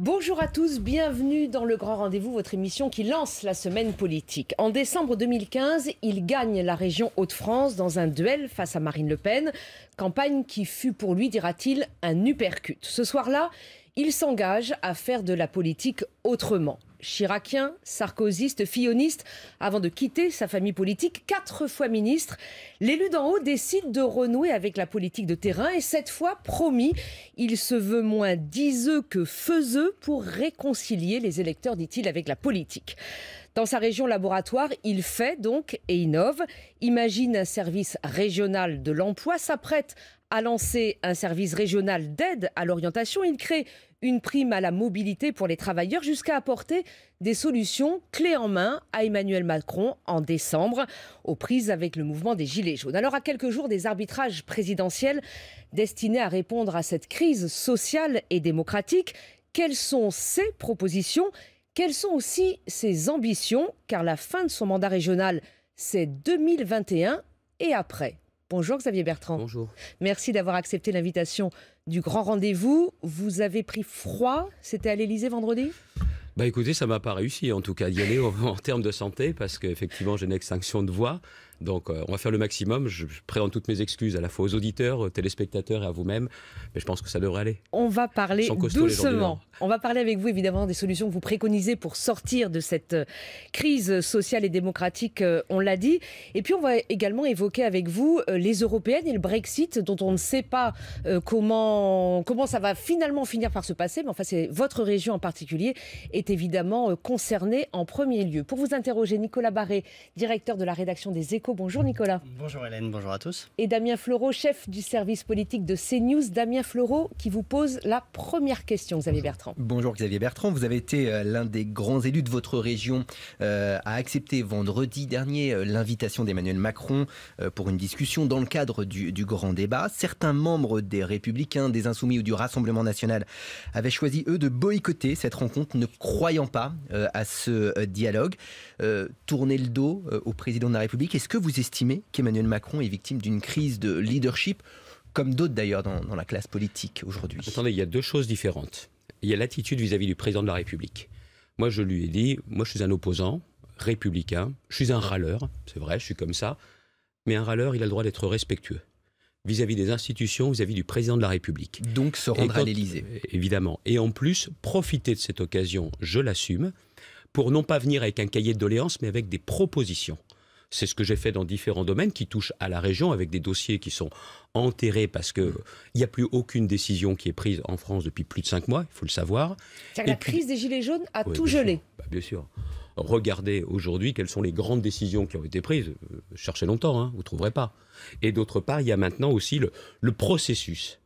Bonjour à tous, bienvenue dans le Grand Rendez-vous, votre émission qui lance la semaine politique. En décembre 2015, il gagne la région Hauts-de-France dans un duel face à Marine Le Pen. Campagne qui fut pour lui, dira-t-il, un uppercut. Ce soir-là, il s'engage à faire de la politique autrement. Chiracien, sarkozyste, filloniste, avant de quitter sa famille politique, 4 fois ministre, l'élu d'en haut décide de renouer avec la politique de terrain et cette fois, promis, il se veut moins diseux que faiseux pour réconcilier les électeurs, dit-il, avec la politique. Dans sa région laboratoire, il fait donc et innove, imagine un service régional de l'emploi, s'apprête à lancer un service régional d'aide à l'orientation. Il crée une prime à la mobilité pour les travailleurs jusqu'à apporter des solutions clés en main à Emmanuel Macron en décembre, aux prises avec le mouvement des Gilets jaunes. Alors à quelques jours des arbitrages présidentiels destinés à répondre à cette crise sociale et démocratique, quelles sont ses propositions ? Quelles sont aussi ses ambitions ? Car la fin de son mandat régional, c'est 2021 et après. Bonjour Xavier Bertrand. Bonjour. Merci d'avoir accepté l'invitation du Grand Rendez-vous. Vous avez pris froid, c'était à l'Élysée vendredi ? Bah écoutez, ça m'a pas réussi en tout cas d'y aller en termes de santé parce qu'effectivement j'ai une extinction de voix. Donc on va faire le maximum. Je présente toutes mes excuses à la fois aux auditeurs, aux téléspectateurs et à vous-même. Mais je pense que ça devrait aller. On va parler doucement. On va parler avec vous évidemment des solutions que vous préconisez pour sortir de cette crise sociale et démocratique, on l'a dit. Et puis on va également évoquer avec vous les européennes et le Brexit dont on ne sait pas comment ça va finalement finir par se passer. Mais enfin c'est votre région en particulier est évidemment concernée en premier lieu. Pour vous interroger, Nicolas Barré, directeur de la rédaction des Échos. Bonjour Nicolas. Bonjour Hélène, bonjour à tous. Et Damien Fleureau, chef du service politique de CNews. Damien Fleureau qui vous pose la première question, Xavier Bertrand. Bonjour Xavier Bertrand, vous avez été l'un des grands élus de votre région à accepter vendredi dernier l'invitation d'Emmanuel Macron pour une discussion dans le cadre du grand débat. Certains membres des Républicains, des Insoumis ou du Rassemblement National avaient choisi eux de boycotter cette rencontre, ne croyant pas à ce dialogue. Tourner le dos au président de la République, est-ce que vous estimez qu'Emmanuel Macron est victime d'une crise de leadership, comme d'autres d'ailleurs dans la classe politique aujourd'hui? Attendez, il y a deux choses différentes. Il y a l'attitude vis-à-vis du président de la République. Moi, je lui ai dit, moi je suis un opposant républicain, je suis un râleur, c'est vrai, je suis comme ça, mais un râleur, il a le droit d'être respectueux vis-à-vis des institutions, vis-à-vis du président de la République. Donc se rendre à l'Élysée. Évidemment. Et en plus, profiter de cette occasion, je l'assume, pour non pas venir avec un cahier de doléances, mais avec des propositions. C'est ce que j'ai fait dans différents domaines qui touchent à la région, avec des dossiers qui sont enterrés parce qu'il n'y a plus aucune décision qui est prise en France depuis plus de 5 mois, il faut le savoir. La crise des Gilets jaunes a tout gelé. Bien sûr. Regardez aujourd'hui quelles sont les grandes décisions qui ont été prises. Cherchez longtemps, hein, vous ne trouverez pas. Et d'autre part, il y a maintenant aussi le processus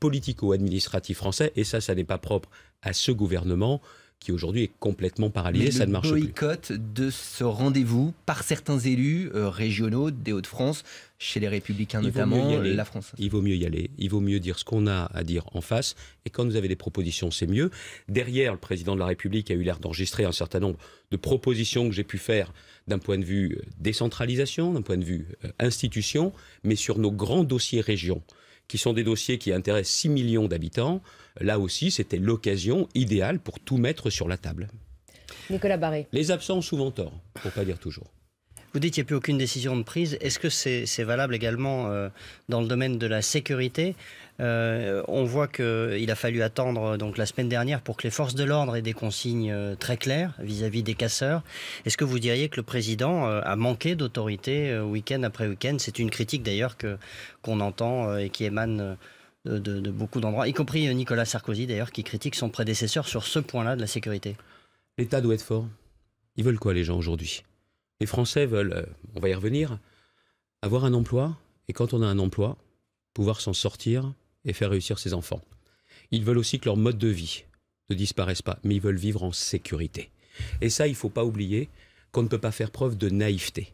politico-administratif français, et ça n'est pas propre à ce gouvernement, qui aujourd'hui est complètement paralysé, ça ne marche plus. Le boycott de ce rendez-vous par certains élus régionaux des Hauts-de-France, chez les Républicains notamment, la France. Il vaut mieux y aller, il vaut mieux dire ce qu'on a à dire en face, et quand vous avez des propositions, c'est mieux. Derrière, le président de la République a eu l'air d'enregistrer un certain nombre de propositions que j'ai pu faire d'un point de vue décentralisation, d'un point de vue institution, mais sur nos grands dossiers régions, qui sont des dossiers qui intéressent 6 millions d'habitants. Là aussi, c'était l'occasion idéale pour tout mettre sur la table. Nicolas Barré. Les absents ont souvent tort, pour ne pas dire toujours. Vous dites qu'il n'y a plus aucune décision de prise. Est-ce que c'est valable également dans le domaine de la sécurité ? On voit qu'il a fallu attendre donc, la semaine dernière pour que les forces de l'ordre aient des consignes très claires vis-à-vis des casseurs. Est-ce que vous diriez que le président a manqué d'autorité week-end après week-end ? C'est une critique d'ailleurs qu'on entend et qui émane de beaucoup d'endroits, y compris Nicolas Sarkozy d'ailleurs, qui critique son prédécesseur sur ce point-là de la sécurité. L'État doit être fort. Ils veulent quoi les gens aujourd'hui ? Les Français veulent, on va y revenir, avoir un emploi, et quand on a un emploi, pouvoir s'en sortir et faire réussir ses enfants. Ils veulent aussi que leur mode de vie ne disparaisse pas, mais ils veulent vivre en sécurité. Et ça, il ne faut pas oublier qu'on ne peut pas faire preuve de naïveté.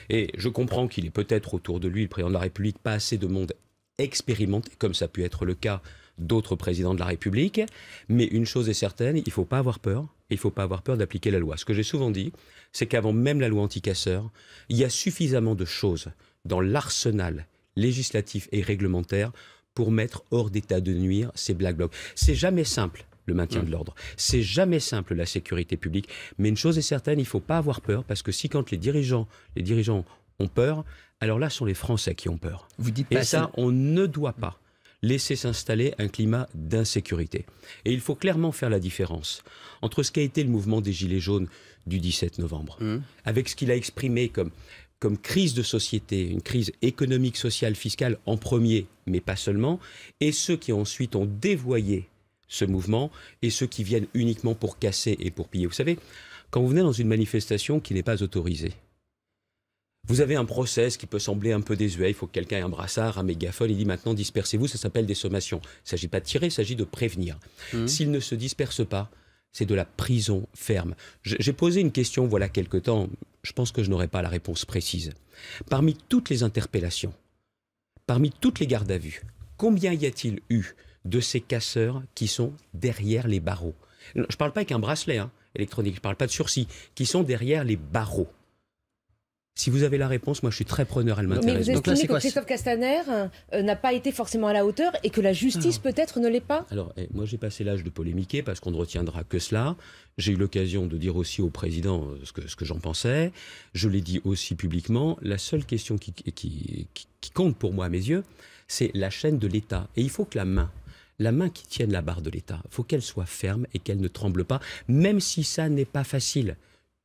Et je comprends qu'il est peut-être autour de lui, le président de la République, pas assez de monde expérimenté, comme ça a pu être le cas d'autres présidents de la République. Mais une chose est certaine, il ne faut pas avoir peur. Il ne faut pas avoir peur d'appliquer la loi. Ce que j'ai souvent dit, c'est qu'avant même la loi anti-casseurs, il y a suffisamment de choses dans l'arsenal législatif et réglementaire pour mettre hors d'état de nuire ces Black Blocs. C'est jamais simple le maintien de l'ordre. C'est jamais simple, la sécurité publique. Mais une chose est certaine, il ne faut pas avoir peur, parce que si quand les dirigeants ont peur, alors là, ce sont les Français qui ont peur. Vous dites Et ça, on ne doit pas laisser s'installer un climat d'insécurité. Et il faut clairement faire la différence entre ce qu'a été le mouvement des Gilets jaunes du 17 novembre, avec ce qu'il a exprimé comme crise de société, une crise économique, sociale, fiscale en premier, mais pas seulement, et ceux qui ensuite ont dévoyé ce mouvement et ceux qui viennent uniquement pour casser et pour piller. Vous savez, quand vous venez dans une manifestation qui n'est pas autorisée, vous avez un process qui peut sembler un peu désuet, il faut que quelqu'un ait un brassard, un mégaphone, il dit maintenant dispersez-vous, ça s'appelle des sommations. Il ne s'agit pas de tirer, il s'agit de prévenir. S'ils ne se dispersent pas, c'est de la prison ferme. J'ai posé une question voilà quelque temps, je pense que je n'aurai pas la réponse précise. Parmi toutes les interpellations, parmi toutes les gardes à vue, combien y a-t-il eu de ces casseurs qui sont derrière les barreaux? Je ne parle pas avec un bracelet électronique, je ne parle pas de sursis, qui sont derrière les barreaux. Si vous avez la réponse, moi je suis très preneur, elle m'intéresse. Mais vous estimez que Christophe Castaner n'a pas été forcément à la hauteur et que la justice peut-être ne l'est pas? Alors, moi j'ai passé l'âge de polémiquer parce qu'on ne retiendra que cela. J'ai eu l'occasion de dire aussi au président ce que j'en pensais. Je l'ai dit aussi publiquement. La seule question qui compte pour moi à mes yeux, c'est la chaîne de l'État. Et il faut que la main qui tienne la barre de l'État, il faut qu'elle soit ferme et qu'elle ne tremble pas, même si ça n'est pas facile.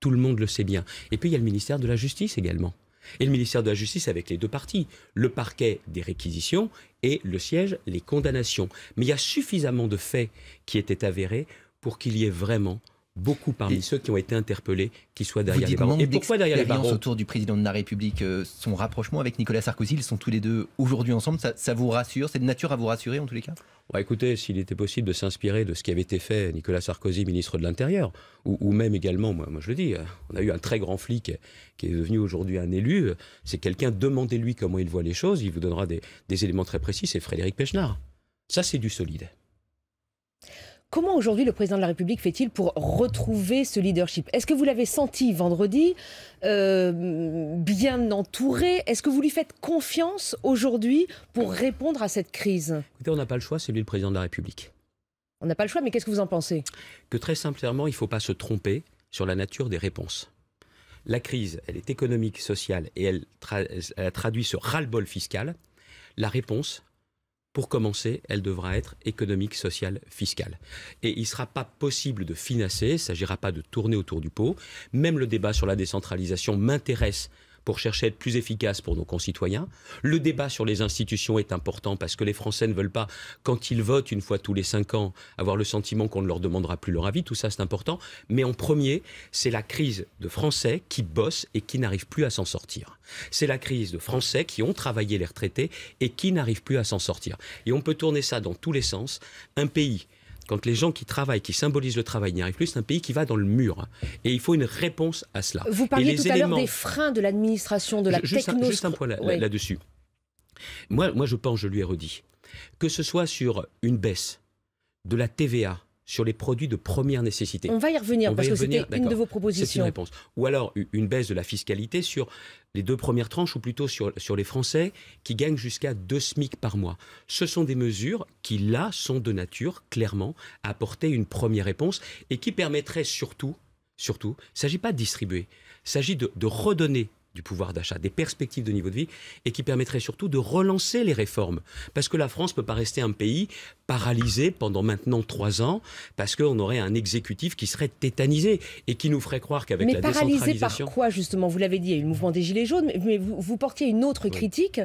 Tout le monde le sait bien. Et puis il y a le ministère de la Justice également. Et le ministère de la Justice avec les deux parties. Le parquet des réquisitions et le siège, les condamnations. Mais il y a suffisamment de faits qui étaient avérés pour qu'il y ait vraiment beaucoup parmi ceux qui ont été interpellés qui soient derrière les barreaux. Et pourquoi derrière les barreaux? Autour du président de la République, son rapprochement avec Nicolas Sarkozy, ils sont tous les deux aujourd'hui ensemble, ça vous rassure? C'est de nature à vous rassurer en tous les cas? Écoutez, s'il était possible de s'inspirer de ce qui avait été fait, Nicolas Sarkozy, ministre de l'Intérieur, ou même également, moi je le dis, on a eu un très grand flic qui est devenu aujourd'hui un élu, c'est quelqu'un, demandez-lui comment il voit les choses, il vous donnera des éléments très précis, c'est Frédéric Pechnard. Ça, c'est du solide. Comment aujourd'hui le président de la République fait-il pour retrouver ce leadership? Est-ce que vous l'avez senti vendredi bien entouré? Est-ce que vous lui faites confiance aujourd'hui pour répondre à cette crise? Écoutez, on n'a pas le choix, c'est lui le président de la République. On n'a pas le choix, mais qu'est-ce que vous en pensez? Que très sincèrement, il ne faut pas se tromper sur la nature des réponses. La crise, elle est économique, sociale, et elle a traduit ce ras-le-bol fiscal. La réponse, pour commencer, elle devra être économique, sociale, fiscale. Et il ne sera pas possible de financer, il ne s'agira pas de tourner autour du pot. Même le débat sur la décentralisation m'intéresse pour chercher à être plus efficace pour nos concitoyens. Le débat sur les institutions est important parce que les Français ne veulent pas, quand ils votent une fois tous les 5 ans, avoir le sentiment qu'on ne leur demandera plus leur avis. Tout ça, c'est important. Mais en premier, c'est la crise de Français qui bossent et qui n'arrivent plus à s'en sortir. C'est la crise de Français qui ont travaillé les retraités et qui n'arrivent plus à s'en sortir. Et on peut tourner ça dans tous les sens. Un pays, quand les gens qui travaillent, qui symbolisent le travail n'y arrivent plus, c'est un pays qui va dans le mur. Et il faut une réponse à cela. Vous parliez tout à l'heure des freins de l'administration, de la technologie. Juste un point là-dessus. Moi, je pense, je lui ai redit, que ce soit sur une baisse de la TVA, sur les produits de première nécessité. On va y revenir, parce que c'était une de vos propositions. C'est une réponse. Ou alors une baisse de la fiscalité sur les 2 premières tranches, ou plutôt sur les Français qui gagnent jusqu'à 2 SMIC par mois. Ce sont des mesures qui, là, sont de nature, clairement, à apporter une première réponse et qui permettraient surtout, il ne s'agit pas de distribuer, il s'agit de redonner du pouvoir d'achat, des perspectives de niveau de vie, et qui permettrait surtout de relancer les réformes. Parce que la France ne peut pas rester un pays paralysé pendant maintenant 3 ans, parce qu'on aurait un exécutif qui serait tétanisé, et qui nous ferait croire qu'avec la décentralisation... Mais paralysé par quoi, justement? Vous l'avez dit, il y a eu le mouvement des Gilets jaunes, mais vous portiez une autre critique,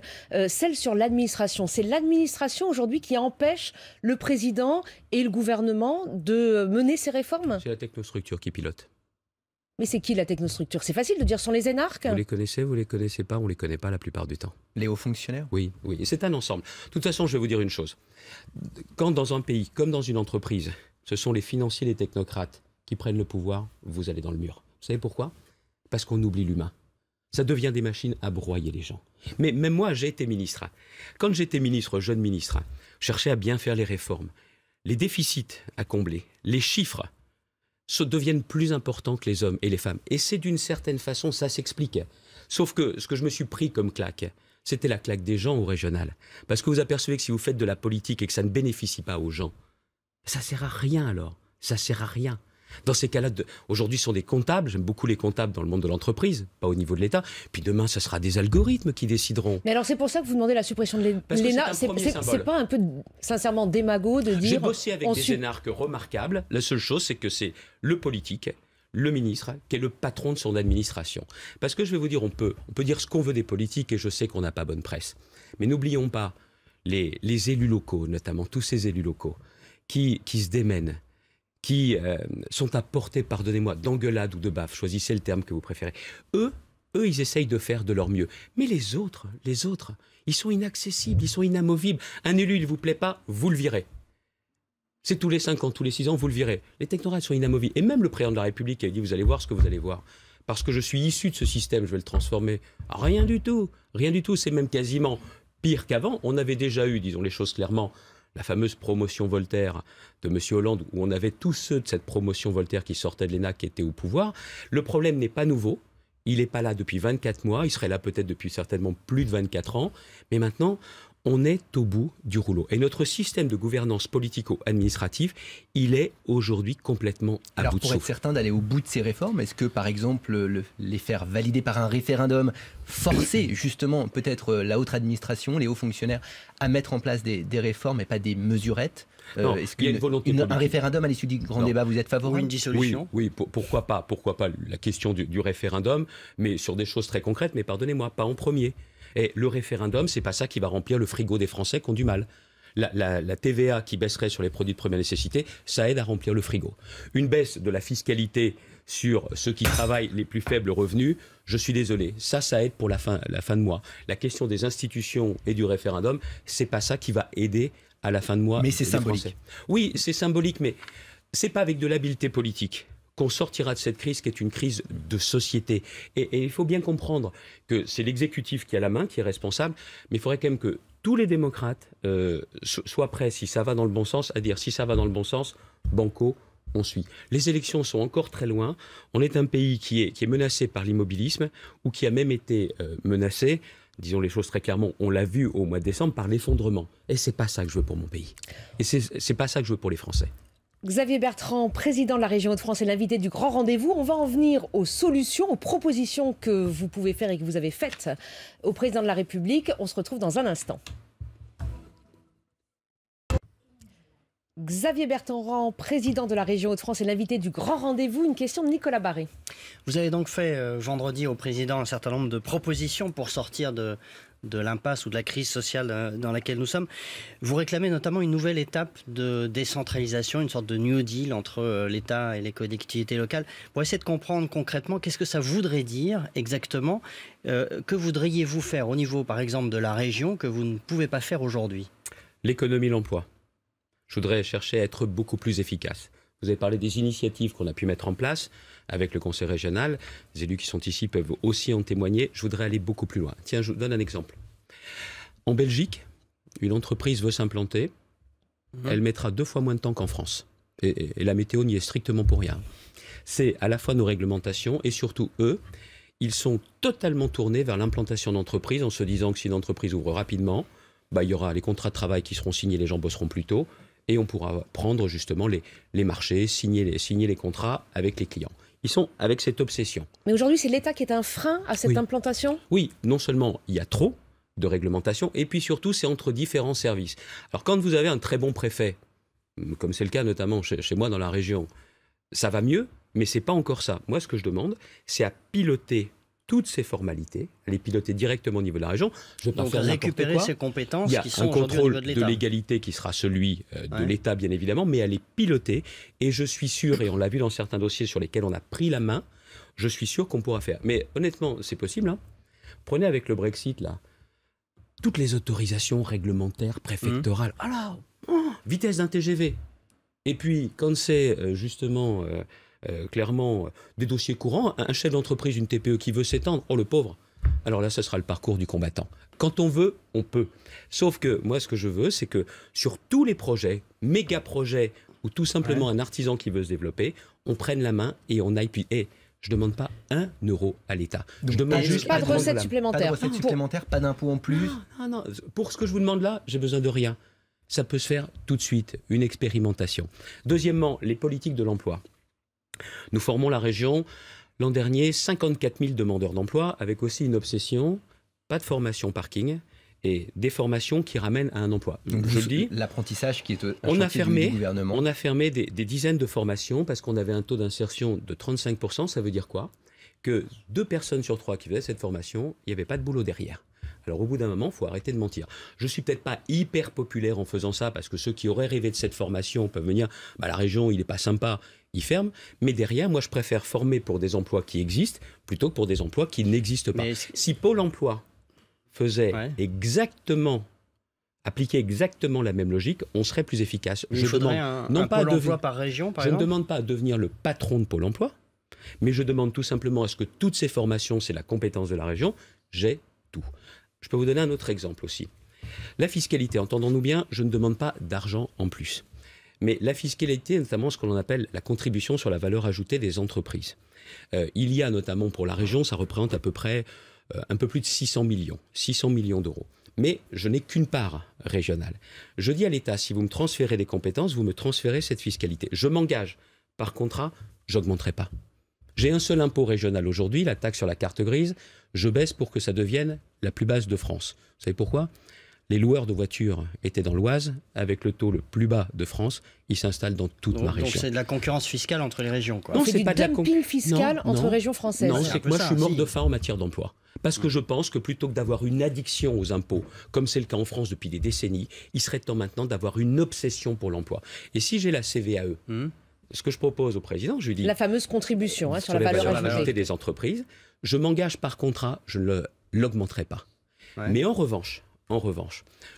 celle sur l'administration. C'est l'administration aujourd'hui qui empêche le président et le gouvernement de mener ces réformes? C'est la technostructure qui pilote. Mais c'est qui la technostructure? C'est facile de dire, sont les énarques? Vous les connaissez pas, on les connaît pas la plupart du temps. Les hauts fonctionnaires? Oui, et c'est un ensemble. De toute façon, je vais vous dire une chose. Quand dans un pays, comme dans une entreprise, ce sont les financiers, les technocrates qui prennent le pouvoir, vous allez dans le mur. Vous savez pourquoi? Parce qu'on oublie l'humain. Ça devient des machines à broyer les gens. Mais même moi, j'ai été ministre. Quand j'étais ministre, jeune ministre, je cherchais à bien faire les réformes. Les déficits à combler, les chiffres, deviennent plus importants que les hommes et les femmes. Et c'est d'une certaine façon, ça s'explique. Sauf que ce que je me suis pris comme claque, c'était la claque des gens au régional. Parce que vous apercevez que si vous faites de la politique et que ça ne bénéficie pas aux gens, Ça sert à rien alors. Ça sert à rien. Dans ces cas-là, aujourd'hui, ce sont des comptables. J'aime beaucoup les comptables dans le monde de l'entreprise, pas au niveau de l'État. Puis demain, ce sera des algorithmes qui décideront. Mais alors, c'est pour ça que vous demandez la suppression de l'ENA. C'est pas un peu, sincèrement, démago de dire... J'ai bossé avec des énarques remarquables. La seule chose, c'est que c'est le politique, le ministre, qui est le patron de son administration. Parce que je vais vous dire, on peut dire ce qu'on veut des politiques, et je sais qu'on n'a pas bonne presse. Mais n'oublions pas les élus locaux, notamment tous ces élus locaux, qui se démènent, qui sont à portée, pardonnez-moi, d'engueulade ou de baffe, choisissez le terme que vous préférez. Eux, ils essayent de faire de leur mieux. Mais les autres, ils sont inaccessibles, ils sont inamovibles. Un élu, il ne vous plaît pas, vous le virez. C'est tous les 5 ans, tous les 6 ans, vous le virez. Les technocrates sont inamovibles. Et même le président de la République a dit, vous allez voir ce que vous allez voir. Parce que je suis issu de ce système, je vais le transformer. Rien du tout, c'est même quasiment pire qu'avant. On avait déjà eu, disons les choses clairement, la fameuse promotion Voltaire de M. Hollande, où on avait tous ceux de cette promotion Voltaire qui sortaient de l'ENA, qui étaient au pouvoir. Le problème n'est pas nouveau. Il n'est pas là depuis 24 mois. Il serait là peut-être depuis certainement plus de 24 ans. Mais maintenant, on est au bout du rouleau. Et notre système de gouvernance politico-administrative, il est aujourd'hui complètement à bout de souffle. Pour être certain d'aller au bout de ces réformes, est-ce que, par exemple, les faire valider par un référendum, forcer justement peut-être la haute administration, les hauts fonctionnaires, à mettre en place des réformes et pas des mesurettes? Est-ce qu'il y a une volonté un référendum à l'issue du grand débat, vous êtes favorable? Ou une dissolution? Oui, pourquoi pas la question du référendum, mais sur des choses très concrètes, mais pardonnez-moi, pas en premier. Et le référendum, c'est pas ça qui va remplir le frigo des Français qui ont du mal. La TVA qui baisserait sur les produits de première nécessité, ça aide à remplir le frigo. Une baisse de la fiscalité sur ceux qui travaillent les plus faibles revenus, je suis désolé, ça aide pour la fin de mois. La question des institutions et du référendum, c'est pas ça qui va aider à la fin de mois. Mais c'est symbolique. Français. Oui, c'est symbolique, mais c'est pas avec de l'habileté politique qu'on sortira de cette crise qui est une crise de société. Et il faut bien comprendre que c'est l'exécutif qui a la main, qui est responsable, mais il faudrait quand même que tous les démocrates soient prêts, si ça va dans le bon sens, à dire si ça va dans le bon sens, banco, on suit. Les élections sont encore très loin. On est un pays qui est menacé par l'immobilisme, ou qui a même été menacé, disons les choses très clairement, on l'a vu au mois de décembre, par l'effondrement. Et c'est pas ça que je veux pour mon pays. Et c'est pas ça que je veux pour les Français. Xavier Bertrand, président de la région Hauts-de-France, est l'invité du Grand Rendez-vous. On va en venir aux solutions, aux propositions que vous pouvez faire et que vous avez faites au président de la République. On se retrouve dans un instant. Xavier Bertrand, président de la région Hauts-de-France, est l'invité du Grand Rendez-vous. Une question de Nicolas Barré. Vous avez donc fait vendredi au président un certain nombre de propositions pour sortir de l'impasse ou de la crise sociale dans laquelle nous sommes. Vous réclamez notamment une nouvelle étape de décentralisation, une sorte de New Deal entre l'État et les collectivités locales. Pour essayer de comprendre concrètement, qu'est-ce que ça voudrait dire exactement? Que voudriez-vous faire au niveau, par exemple, de la région que vous ne pouvez pas faire aujourd'hui? L'économie, l'emploi. Je voudrais chercher à être beaucoup plus efficace. Vous avez parlé des initiatives qu'on a pu mettre en place avec le conseil régional. Les élus qui sont ici peuvent aussi en témoigner. Je voudrais aller beaucoup plus loin. Tiens, je vous donne un exemple. En Belgique, une entreprise veut s'implanter. Elle mettra 2 fois moins de temps qu'en France. Et la météo n'y est strictement pour rien. C'est à la fois nos réglementations et surtout eux, ils sont totalement tournés vers l'implantation d'entreprises en se disant que si une entreprise ouvre rapidement, il y aura les contrats de travail qui seront signés, les gens bosseront plus tôt. Et on pourra prendre justement les marchés, signer les contrats avec les clients. Ils sont avec cette obsession. Mais aujourd'hui, c'est l'État qui est un frein à cette implantation? Oui, non seulement il y a trop de réglementation, et puis surtout, c'est entre différents services. Alors quand vous avez un très bon préfet, comme c'est le cas notamment chez moi dans la région, ça va mieux, mais c'est pas encore ça. Moi, ce que je demande, c'est à piloter toutes ces formalités, à les piloter directement au niveau de la région. Je vais pas faire récupérer ces compétences qui sont aujourd'hui au niveau de l'État. Il y a un contrôle de légalité qui sera celui de l'État, bien évidemment, mais à les piloter. Et je suis sûr, et on l'a vu dans certains dossiers sur lesquels on a pris la main, je suis sûr qu'on pourra faire. Mais honnêtement, c'est possible. Hein. Prenez avec le Brexit, là, toutes les autorisations réglementaires, préfectorales. Vitesse d'un TGV. Et puis, quand c'est justement... clairement, des dossiers courants, un chef d'entreprise, une TPE qui veut s'étendre, le pauvre, alors là, ce sera le parcours du combattant. Quand on veut, on peut. Sauf que moi, ce que je veux, c'est que sur tous les projets, méga projets, ou tout simplement un artisan qui veut se développer, on prenne la main et on aille puis. Et je ne demande pas 1 euro à l'État. Je demande juste pas de recettes supplémentaires. Pas de recettes supplémentaires, pas d'impôts en plus. Non. Pour ce que je vous demande là, j'ai besoin de rien. Ça peut se faire tout de suite, une expérimentation. Deuxièmement, les politiques de l'emploi. Nous formons la région, l'an dernier, 54 000 demandeurs d'emploi, avec aussi une obsession, pas de formation parking, et des formations qui ramènent à un emploi. Donc je le dis, l'apprentissage qui est un on a chantier fermé, du gouvernement. On a fermé des dizaines de formations parce qu'on avait un taux d'insertion de 35%. Ça veut dire quoi? Que 2 personnes sur 3 qui faisaient cette formation, il n'y avait pas de boulot derrière. Alors au bout d'un moment, il faut arrêter de mentir. Je ne suis peut-être pas hyper populaire en faisant ça parce que ceux qui auraient rêvé de cette formation peuvent venir, la région, il n'est pas sympa, il ferme. Mais derrière, moi, je préfère former pour des emplois qui existent plutôt que pour des emplois qui n'existent pas. Si Pôle emploi faisait appliquer exactement la même logique, on serait plus efficace. Il faudrait un Pôle emploi par région, par exemple. Je ne demande pas à devenir le patron de Pôle emploi, mais je demande tout simplement à ce que toutes ces formations, c'est la compétence de la région, j'ai tout. Je peux vous donner un autre exemple aussi. La fiscalité, entendons-nous bien, je ne demande pas d'argent en plus. Mais la fiscalité, notamment ce qu'on appelle la contribution sur la valeur ajoutée des entreprises. Il y a notamment pour la région, ça représente à peu près un peu plus de 600 millions d'euros. Mais je n'ai qu'une part régionale. Je dis à l'État, si vous me transférez des compétences, vous me transférez cette fiscalité. Je m'engage, par contrat, je n'augmenterai pas. J'ai un seul impôt régional aujourd'hui, la taxe sur la carte grise. Je baisse pour que ça devienne la plus basse de France. Vous savez pourquoi? Les loueurs de voitures étaient dans l'Oise, avec le taux le plus bas de France, ils s'installent dans toute ma région. Donc c'est de la concurrence fiscale entre les régions, quoi. Non, c'est pas du dumping fiscal entre régions françaises. Non, c'est que moi je suis mort de faim en matière d'emploi. Parce que je pense que plutôt que d'avoir une addiction aux impôts, comme c'est le cas en France depuis des décennies, il serait temps maintenant d'avoir une obsession pour l'emploi. Et si j'ai la CVAE, ce que je propose au président, je lui dis... La fameuse contribution sur la valeur ajoutée des entreprises, je m'engage par contrat, je ne l'augmenterai pas. Ouais. Mais en revanche,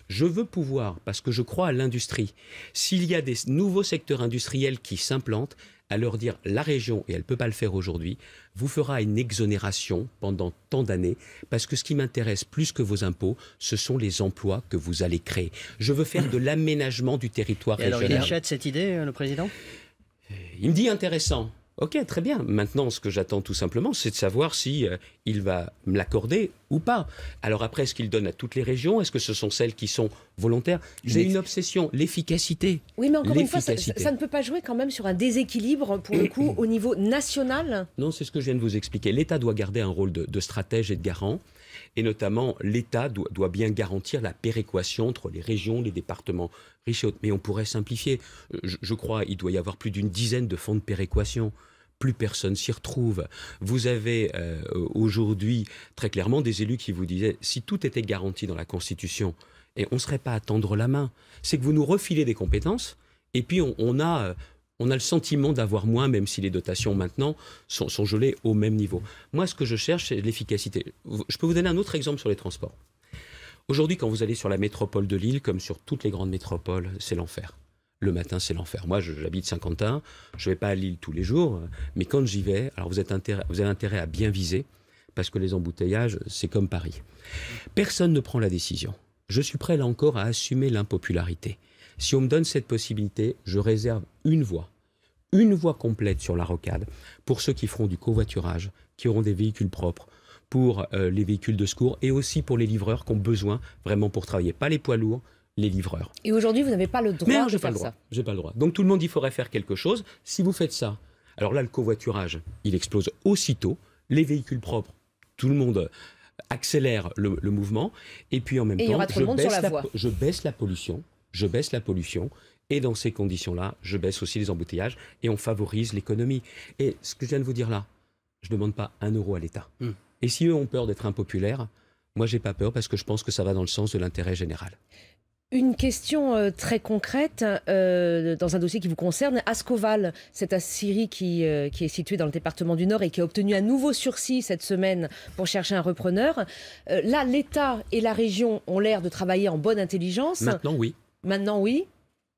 je veux pouvoir, parce que je crois à l'industrie, s'il y a des nouveaux secteurs industriels qui s'implantent, à leur dire la région, et elle ne peut pas le faire aujourd'hui, vous fera une exonération pendant tant d'années, parce que ce qui m'intéresse plus que vos impôts, ce sont les emplois que vous allez créer. Je veux faire de l'aménagement du territoire régional. Alors il achète cette idée, le président? Il me dit intéressant. Ok, très bien. Maintenant, ce que j'attends tout simplement, c'est de savoir si il va me l'accorder ou pas. Alors après, est-ce qu'il donne à toutes les régions? Est-ce que ce sont celles qui sont volontaires? J'ai une obsession, l'efficacité. Oui, mais encore une fois, ça ne peut pas jouer quand même sur un déséquilibre, pour le coup, au niveau national? Non, c'est ce que je viens de vous expliquer. L'État doit garder un rôle de stratège et de garant. Et notamment, l'État doit bien garantir la péréquation entre les régions, les départements riches et autres. Mais on pourrait simplifier. Je crois qu'il doit y avoir plus d'une dizaine de fonds de péréquation. Plus personne s'y retrouve. Vous avez aujourd'hui très clairement des élus qui vous disaient si tout était garanti dans la Constitution, et on ne serait pas à tendre la main. C'est que vous nous refilez des compétences et puis on a le sentiment d'avoir moins, même si les dotations maintenant sont gelées au même niveau. Moi, ce que je cherche, c'est l'efficacité. Je peux vous donner un autre exemple sur les transports. Aujourd'hui, quand vous allez sur la métropole de Lille, comme sur toutes les grandes métropoles, c'est l'enfer. Le matin, c'est l'enfer. Moi, j'habite Saint-Quentin, je ne vais pas à Lille tous les jours, mais quand j'y vais, alors vous avez intérêt à bien viser, parce que les embouteillages, c'est comme Paris. Personne ne prend la décision. Je suis prêt, là encore, à assumer l'impopularité. Si on me donne cette possibilité, je réserve une voie complète sur la rocade, pour ceux qui feront du covoiturage, qui auront des véhicules propres, pour les véhicules de secours, et aussi pour les livreurs qui ont besoin vraiment pour travailler. Pas les poids lourds, les livreurs. Et aujourd'hui, vous n'avez pas le droit de faire ça. J'ai pas le droit. Donc tout le monde, il faudrait faire quelque chose. Si vous faites ça, alors là, le covoiturage, il explose aussitôt. Les véhicules propres, tout le monde accélère le mouvement. Et puis en même temps, je baisse la pollution. Et dans ces conditions-là, je baisse aussi les embouteillages et on favorise l'économie. Et ce que je viens de vous dire là, je ne demande pas 1 euro à l'État. Et si eux ont peur d'être impopulaires, moi, j'ai pas peur parce que je pense que ça va dans le sens de l'intérêt général. Une question très concrète dans un dossier qui vous concerne. Ascoval, cette aciérie qui est située dans le département du Nord et qui a obtenu un nouveau sursis cette semaine pour chercher un repreneur. Là, l'État et la région ont l'air de travailler en bonne intelligence. Maintenant, oui. Maintenant, oui.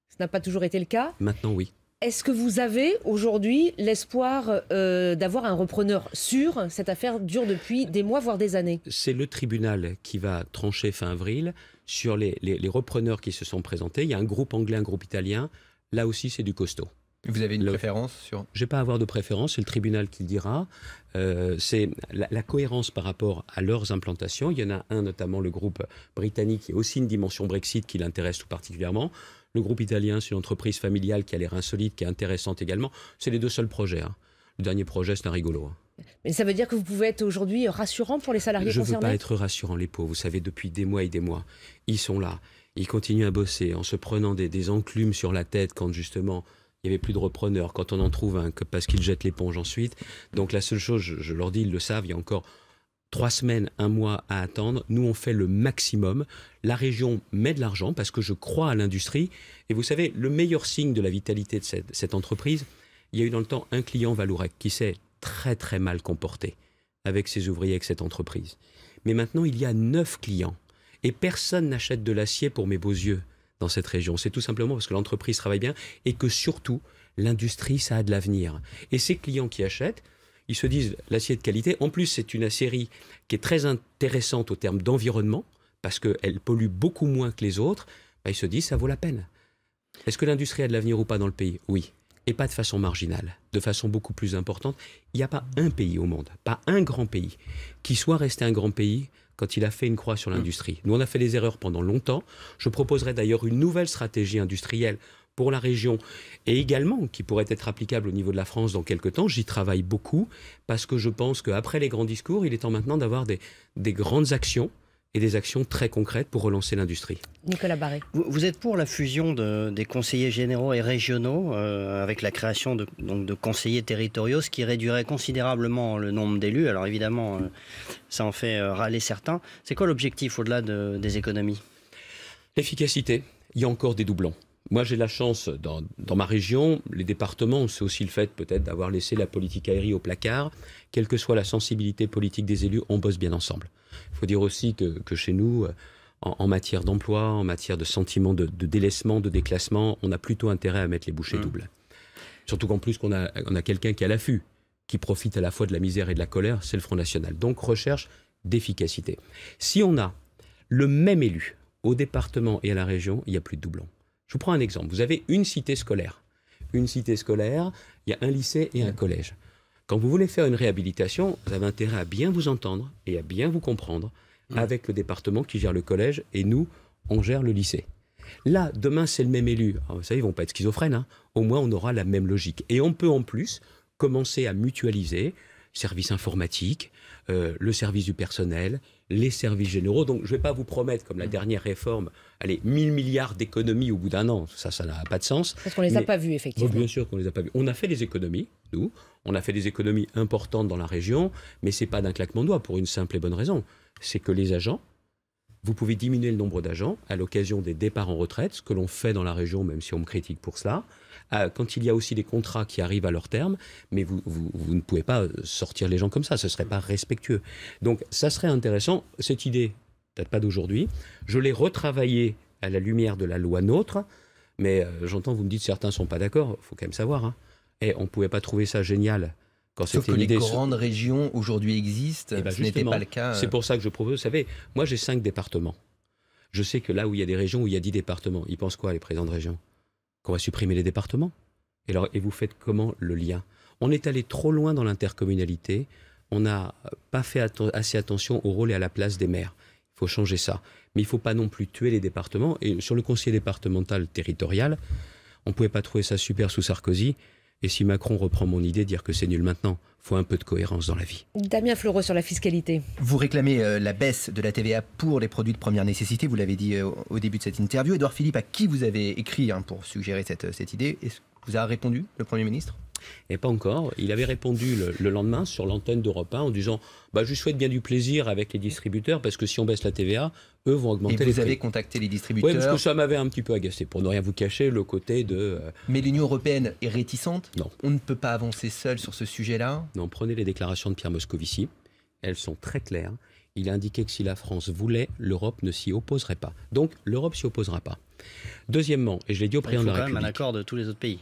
Ce n'a pas toujours été le cas. Maintenant, oui. Est-ce que vous avez aujourd'hui l'espoir d'avoir un repreneur sûr? Cette affaire dure depuis des mois, voire des années. C'est le tribunal qui va trancher fin avril sur les repreneurs qui se sont présentés. Il y a un groupe anglais, un groupe italien. Là aussi, c'est du costaud. Vous avez une préférence sur... Je n'ai pas à avoir de préférence, c'est le tribunal qui le dira. C'est la cohérence par rapport à leurs implantations. Il y en a un, notamment le groupe britannique, qui a aussi une dimension Brexit qui l'intéresse tout particulièrement. Le groupe italien, c'est une entreprise familiale qui a l'air insolite, qui est intéressante également. C'est les deux seuls projets. Le dernier projet, c'est un rigolo. Mais ça veut dire que vous pouvez être aujourd'hui rassurant pour les salariés concernés ? Je ne veux pas être rassurant, les pauvres. Vous savez, depuis des mois et des mois, ils sont là. Ils continuent à bosser en se prenant des enclumes sur la tête quand justement il n'y avait plus de repreneurs, quand on en trouve un, parce qu'ils jettent l'éponge ensuite. Donc la seule chose, je leur dis, ils le savent, il y a encore 3 semaines, 1 mois à attendre. Nous, on fait le maximum. La région met de l'argent parce que je crois à l'industrie. Et vous savez, le meilleur signe de la vitalité de cette entreprise, il y a eu dans le temps un client, Vallourec, qui s'est très très mal comporté avec ses ouvriers, avec cette entreprise. Mais maintenant, il y a 9 clients. Et personne n'achète de l'acier pour mes beaux yeux dans cette région. C'est tout simplement parce que l'entreprise travaille bien et que surtout, l'industrie, ça a de l'avenir. Et ces clients qui achètent, ils se disent l'acier de qualité. En plus, c'est une aciérie qui est très intéressante au terme d'environnement parce qu'elle pollue beaucoup moins que les autres. Ils se disent ça vaut la peine. Est-ce que l'industrie a de l'avenir ou pas dans le pays ? Oui. Et pas de façon marginale, de façon beaucoup plus importante. Il n'y a pas un pays au monde, pas un grand pays, qui soit resté un grand pays quand il a fait une croix sur l'industrie. Nous, on a fait des erreurs pendant longtemps. Je proposerai d'ailleurs une nouvelle stratégie industrielle pour la région et également qui pourrait être applicable au niveau de la France dans quelques temps. J'y travaille beaucoup parce que je pense qu'après les grands discours, il est temps maintenant d'avoir des grandes actions et des actions très concrètes pour relancer l'industrie. Nicolas Barré. Vous êtes pour la fusion des conseillers généraux et régionaux avec la création de conseillers territoriaux, ce qui réduirait considérablement le nombre d'élus. Alors évidemment, ça en fait râler certains. C'est quoi l'objectif au-delà des économies ? L'efficacité. Il y a encore des doublons. Moi, j'ai la chance, dans ma région, les départements, c'est aussi le fait peut-être d'avoir laissé la politique aérienne au placard. Quelle que soit la sensibilité politique des élus, on bosse bien ensemble. Il faut dire aussi que chez nous, en matière d'emploi, en matière de sentiment de délaissement, de déclassement, on a plutôt intérêt à mettre les bouchées doubles. Surtout qu'en plus, on a quelqu'un qui est à l'affût, qui profite à la fois de la misère et de la colère, c'est le Front National. Donc, recherche d'efficacité. Si on a le même élu au département et à la région, il n'y a plus de doublons. Je vous prends un exemple. Vous avez une cité scolaire. Une cité scolaire, il y a un lycée et un collège. Quand vous voulez faire une réhabilitation, vous avez intérêt à bien vous entendre et à bien vous comprendre avec le département qui gère le collège et nous, on gère le lycée. Là, demain, c'est le même élu. Alors, vous savez, ils ne vont pas être schizophrènes. Hein. Au moins, on aura la même logique. Et on peut en plus commencer à mutualiser services informatiques, le service du personnel, les services généraux. Donc, je ne vais pas vous promettre, comme la dernière réforme, allez, 1000 milliards d'économies au bout d'un an. Ça n'a pas de sens. Parce qu'on ne les a pas vus, effectivement. Bien sûr qu'on ne les a pas vus. On a fait des économies, nous. On a fait des économies importantes dans la région, mais ce n'est pas d'un claquement de doigts, pour une simple et bonne raison. C'est que les agents, vous pouvez diminuer le nombre d'agents à l'occasion des départs en retraite, ce que l'on fait dans la région, même si on me critique pour cela. Quand il y a aussi des contrats qui arrivent à leur terme, mais vous ne pouvez pas sortir les gens comme ça, ce ne serait pas respectueux. Donc ça serait intéressant, cette idée, peut-être pas d'aujourd'hui, je l'ai retravaillée à la lumière de la loi NOTRe, mais j'entends, vous me dites certains ne sont pas d'accord, il faut quand même savoir. Hein. Et on ne pouvait pas trouver ça génial. Sauf que les grandes régions aujourd'hui existent, ce n'était pas le cas. C'est pour ça que je propose, vous savez, moi j'ai 5 départements. Je sais que là où il y a des régions, où il y a 10 départements, ils pensent quoi les présidents de région ? Qu'on va supprimer les départements ? Et vous faites comment le lien ? On est allé trop loin dans l'intercommunalité, on n'a pas fait assez attention au rôle et à la place des maires. Il faut changer ça. Mais il ne faut pas non plus tuer les départements. Et sur le conseil départemental territorial, on ne pouvait pas trouver ça super sous Sarkozy. Et si Macron reprend mon idée, dire que c'est nul maintenant, il faut un peu de cohérence dans la vie. Damien Fleureau sur la fiscalité. Vous réclamez la baisse de la TVA pour les produits de première nécessité, vous l'avez dit au début de cette interview. Édouard Philippe, à qui vous avez écrit pour suggérer cette idée, est-ce que vous a répondu, le Premier ministre ? Et pas encore. Il avait répondu le lendemain sur l'antenne d'Europe 1 en disant je lui souhaite bien du plaisir avec les distributeurs parce que si on baisse la TVA, eux vont augmenter les prix. Et vous avez contacté les distributeurs ? Oui, parce que ça m'avait un petit peu agacé, pour ne rien vous cacher, le côté de... Mais l'Union européenne est réticente ? Non. On ne peut pas avancer seul sur ce sujet-là ? Non, prenez les déclarations de Pierre Moscovici. Elles sont très claires. Il a indiqué que si la France voulait, l'Europe ne s'y opposerait pas. Donc, l'Europe s'y opposera pas. Deuxièmement, et je l'ai dit au président de la République... Il faut quand même un accord de tous les autres pays.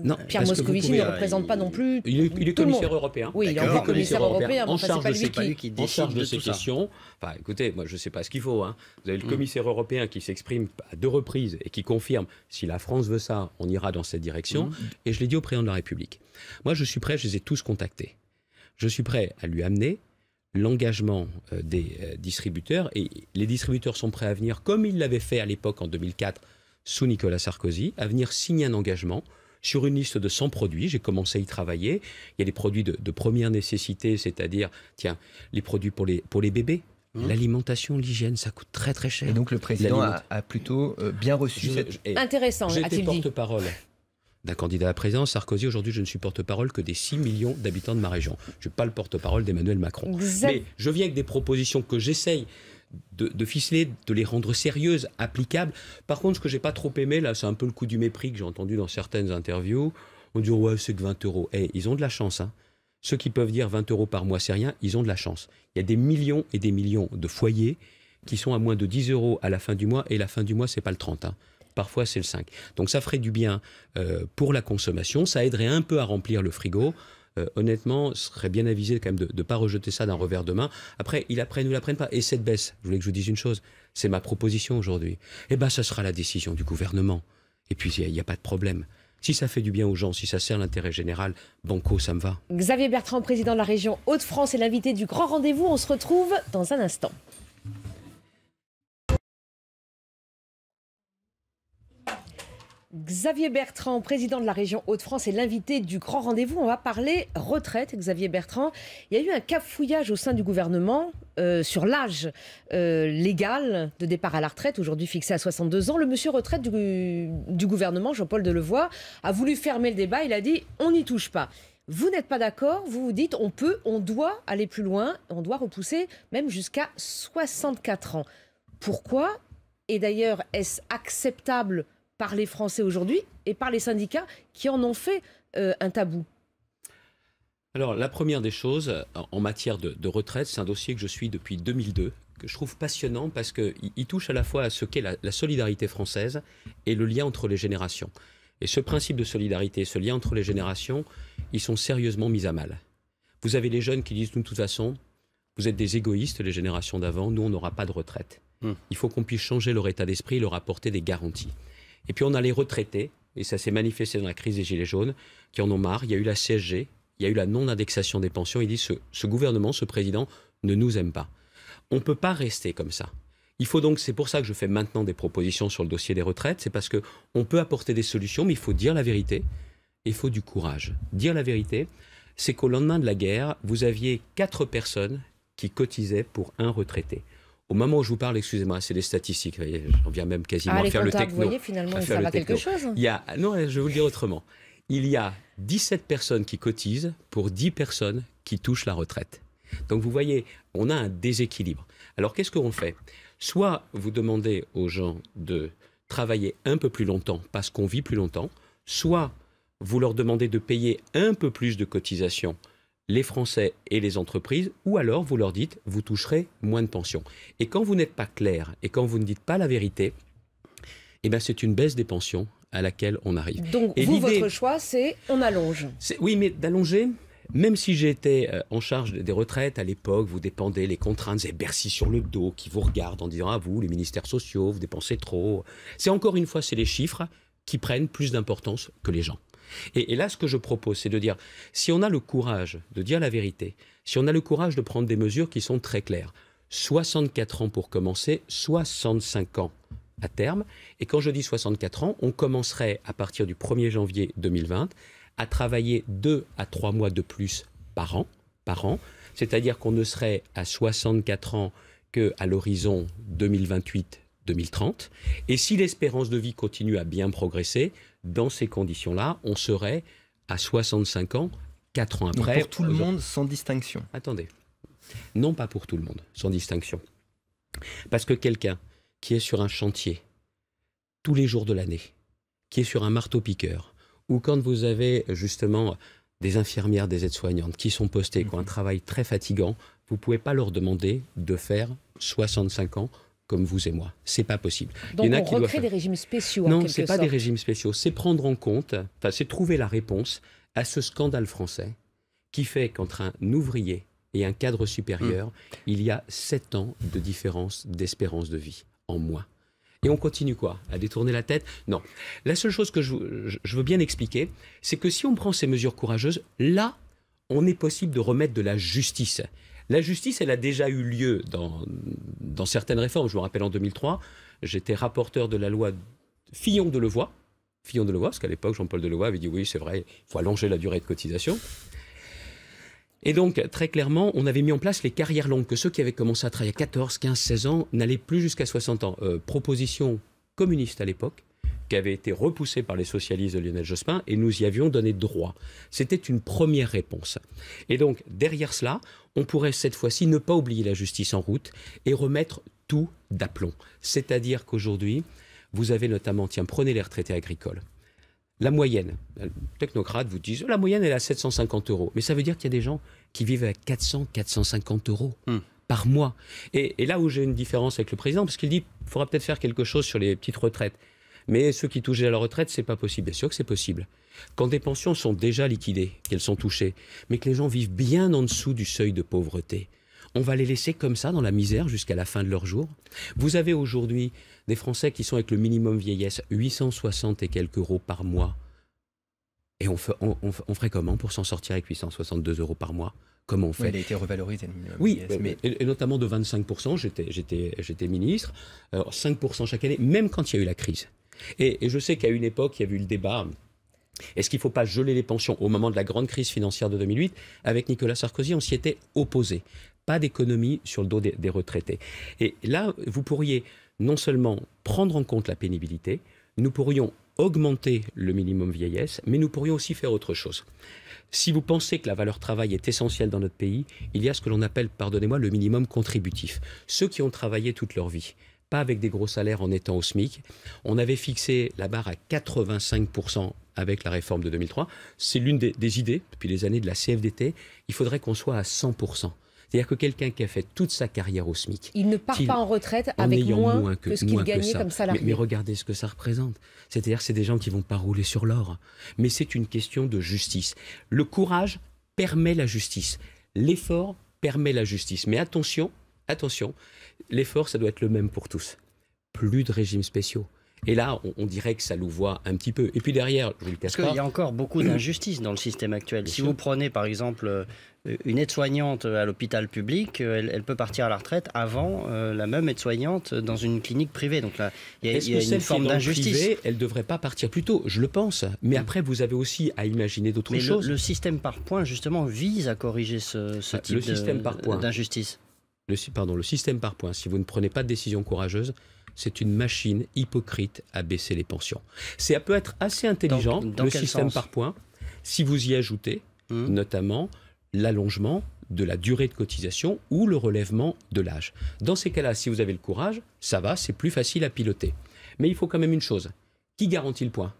Non, Pierre Moscovici ne représente pas non plus il est tout le commissaire monde. européen. Oui, il est encore commissaire européen, mais en enfin, charge c'est de pas lui qui en charge de décide de ces tout ça. questions. Enfin, écoutez, moi je ne sais pas ce qu'il faut. Hein. Vous avez le commissaire européen qui s'exprime à 2 reprises et qui confirme si la France veut ça, on ira dans cette direction. Et je l'ai dit au président de la République. Moi, je suis prêt, je les ai tous contactés. Je suis prêt à lui amener l'engagement des distributeurs, et les distributeurs sont prêts à venir, comme ils l'avaient fait à l'époque en 2004 sous Nicolas Sarkozy, à venir signer un engagement sur une liste de 100 produits. J'ai commencé à y travailler. Il y a des produits de première nécessité, c'est-à-dire, tiens, les produits pour les bébés. L'alimentation, l'hygiène, ça coûte très très cher. Et donc le président a plutôt bien reçu cette... Intéressant, J'ai été a-t-il dit. porte-parole d'un candidat à la présidence, Sarkozy. Aujourd'hui, je ne suis porte-parole que des 6 millions d'habitants de ma région. Je ne suis pas le porte-parole d'Emmanuel Macron. Mais je viens avec des propositions que j'essaye de ficeler, de les rendre sérieuses, applicables. Par contre, ce que j'ai pas trop aimé, là, c'est un peu le coup du mépris que j'ai entendu dans certaines interviews. On dit, ouais, c'est que 20 euros. Ils ont de la chance, hein. Ceux qui peuvent dire 20 euros par mois, c'est rien, ils ont de la chance. Il y a des millions et des millions de foyers qui sont à moins de 10 euros à la fin du mois, et la fin du mois, c'est pas le 30, hein. Parfois, c'est le 5. Donc, ça ferait du bien pour la consommation. Ça aiderait un peu à remplir le frigo. Honnêtement, ce serait bien avisé quand même de ne pas rejeter ça d'un revers de main. Après, ils la prennent ou la prennent pas. Et cette baisse, je voulais que je vous dise une chose, c'est ma proposition aujourd'hui. Eh bien, ça sera la décision du gouvernement. Et puis, il n'y a pas de problème. Si ça fait du bien aux gens, si ça sert l'intérêt général, banco, ça me va. Xavier Bertrand, président de la région Hauts-de-France, est l'invité du Grand Rendez-vous. On se retrouve dans un instant. Xavier Bertrand, président de la région Hauts-de-France, est l'invité du Grand Rendez-vous. On va parler retraite, Xavier Bertrand. Il y a eu un cafouillage au sein du gouvernement sur l'âge légal de départ à la retraite, aujourd'hui fixé à 62 ans. Le monsieur retraite du gouvernement, Jean-Paul Delevoye, a voulu fermer le débat. Il a dit « on n'y touche pas ». Vous n'êtes pas d'accord, vous vous dites on doit aller plus loin, on doit repousser même jusqu'à 64 ans. Pourquoi? Et d'ailleurs, est-ce acceptable par les Français aujourd'hui et par les syndicats qui en ont fait un tabou? Alors, la première des choses, en matière de retraite, c'est un dossier que je suis depuis 2002, que je trouve passionnant parce qu'il touche à la fois à ce qu'est la solidarité française et le lien entre les générations. Et ce principe de solidarité, ce lien entre les générations, ils sont sérieusement mis à mal. Vous avez les jeunes qui disent, nous, de toute façon, vous êtes des égoïstes, les générations d'avant, nous, on n'aura pas de retraite. Il faut qu'on puisse changer leur état d'esprit et leur apporter des garanties. Et puis on a les retraités, et ça s'est manifesté dans la crise des Gilets jaunes, qui en ont marre. Il y a eu la CSG, il y a eu la non-indexation des pensions. Il dit ce gouvernement, ce président ne nous aime pas. On ne peut pas rester comme ça. Il faut donc, c'est pour ça que je fais maintenant des propositions sur le dossier des retraites, c'est parce qu'on peut apporter des solutions, mais il faut dire la vérité, et il faut du courage. Dire la vérité, c'est qu'au lendemain de la guerre, vous aviez 4 personnes qui cotisaient pour un retraité. Au moment où je vous parle, excusez-moi, c'est des statistiques, j'en viens même quasiment à faire le techno. Vous voyez, finalement, ça va quelque chose. Non, je vais vous le dire autrement. Il y a 17 personnes qui cotisent pour 10 personnes qui touchent la retraite. Donc vous voyez, on a un déséquilibre. Alors qu'est-ce qu'on fait? Soit vous demandez aux gens de travailler un peu plus longtemps parce qu'on vit plus longtemps, soit vous leur demandez de payer un peu plus de cotisations, les Français et les entreprises, ou alors vous leur dites, vous toucherez moins de pensions. Et quand vous n'êtes pas clair, et quand vous ne dites pas la vérité, eh ben c'est une baisse des pensions à laquelle on arrive. Donc et vous, votre choix, c'est on allonge. Oui, mais d'allonger, même si j'étais en charge des retraites à l'époque, vous dépendez les contraintes, et Bercy sur le dos qui vous regarde en disant, ah vous, les ministères sociaux, vous dépensez trop. C'est encore une fois, c'est les chiffres qui prennent plus d'importance que les gens. Et là, ce que je propose, c'est de dire, si on a le courage de dire la vérité, si on a le courage de prendre des mesures qui sont très claires, 64 ans pour commencer, 65 ans à terme, et quand je dis 64 ans, on commencerait à partir du 1er janvier 2020 à travailler 2 à 3 mois de plus par an, c'est-à-dire qu'on ne serait à 64 ans qu'à l'horizon 2028-2030, et si l'espérance de vie continue à bien progresser, dans ces conditions-là, on serait à 65 ans, 4 ans après. Donc pour tout le monde, sans distinction. Attendez. Non, pas pour tout le monde, sans distinction. Parce que quelqu'un qui est sur un chantier tous les jours de l'année, qui est sur un marteau-piqueur, ou quand vous avez justement des infirmières, des aides-soignantes qui sont postées, qui ont un travail très fatigant, vous ne pouvez pas leur demander de faire 65 ans comme vous et moi. C'est pas possible. Donc on recrée des régimes spéciaux en quelque sorte. Non, c'est pas des régimes spéciaux. C'est prendre en compte, c'est trouver la réponse à ce scandale français qui fait qu'entre un ouvrier et un cadre supérieur, il y a 7 ans de différence d'espérance de vie en moins. Et on continue quoi? À détourner la tête? Non. La seule chose que je veux bien expliquer, c'est que si on prend ces mesures courageuses, là, on est possible de remettre de la justice. La justice, elle a déjà eu lieu dans certaines réformes. Je me rappelle en 2003, j'étais rapporteur de la loi Fillon Delevoye, parce qu'à l'époque, Jean-Paul Delevoye avait dit oui, c'est vrai, il faut allonger la durée de cotisation. Et donc, très clairement, on avait mis en place les carrières longues, que ceux qui avaient commencé à travailler à 14, 15, 16 ans n'allaient plus jusqu'à 60 ans. Proposition communiste à l'époque, qui avait été repoussée par les socialistes de Lionel Jospin, et nous y avions donné droit. C'était une première réponse. Et donc, derrière cela, on pourrait cette fois-ci ne pas oublier la justice en route et remettre tout d'aplomb. C'est-à-dire qu'aujourd'hui, vous avez notamment, tiens, prenez les retraités agricoles. La moyenne, les technocrates vous disent, la moyenne elle est à 750 €. Mais ça veut dire qu'il y a des gens qui vivent à 400, 450 € par mois. Et là où j'ai une différence avec le président, parce qu'il dit, il faudra peut-être faire quelque chose sur les petites retraites. Mais ceux qui touchent à la retraite, c'est pas possible. Bien sûr que c'est possible. Quand des pensions sont déjà liquidées, qu'elles sont touchées, mais que les gens vivent bien en dessous du seuil de pauvreté, on va les laisser comme ça dans la misère jusqu'à la fin de leur jour. Vous avez aujourd'hui des Français qui sont avec le minimum vieillesse, 860 et quelques euros par mois. Et on ferait comment pour s'en sortir avec 862 € par mois? Comment on fait? Elle a été revalorisée, le minimum oui, vieillesse, et notamment de 25%. J'étais ministre. 5% chaque année, même quand il y a eu la crise. Et je sais qu'à une époque, il y a eu le débat. Est-ce qu'il ne faut pas geler les pensions au moment de la grande crise financière de 2008? Avec Nicolas Sarkozy, on s'y était opposé. Pas d'économie sur le dos des retraités. Et là, vous pourriez non seulement prendre en compte la pénibilité, nous pourrions augmenter le minimum vieillesse, mais nous pourrions aussi faire autre chose. Si vous pensez que la valeur travail est essentielle dans notre pays, il y a ce que l'on appelle, pardonnez-moi, le minimum contributif. Ceux qui ont travaillé toute leur vie, pas avec des gros salaires en étant au SMIC. On avait fixé la barre à 85% avec la réforme de 2003. C'est l'une des idées, depuis les années de la CFDT. Il faudrait qu'on soit à 100%. C'est-à-dire que quelqu'un qui a fait toute sa carrière au SMIC... Il ne part pas en retraite avec moins que ce qu'il gagnait comme salarié. Mais regardez ce que ça représente. C'est-à-dire que c'est des gens qui ne vont pas rouler sur l'or. Mais c'est une question de justice. Le courage permet la justice. L'effort permet la justice. Mais attention, l'effort, ça doit être le même pour tous. Plus de régimes spéciaux. Et là, on dirait que ça louvoie un petit peu. Et puis derrière, je vous le cache pas... Parce qu'il y a encore beaucoup d'injustices dans le système actuel. Si vous prenez, par exemple, une aide-soignante à l'hôpital public, elle peut partir à la retraite avant la même aide-soignante dans une clinique privée. Donc là, il y a une forme d'injustice. Elle ne devrait pas partir plus tôt, je le pense. Mais après, vous avez aussi à imaginer d'autres choses. Le système par points, justement, vise à corriger ce type d'injustice. Le système par points, si vous ne prenez pas de décision courageuse, c'est une machine hypocrite à baisser les pensions. Ça peut être assez intelligent, le système par points, si vous y ajoutez notamment l'allongement de la durée de cotisation ou le relèvement de l'âge. Dans ces cas-là, si vous avez le courage, ça va, c'est plus facile à piloter. Mais il faut quand même une chose. Qui garantit le point?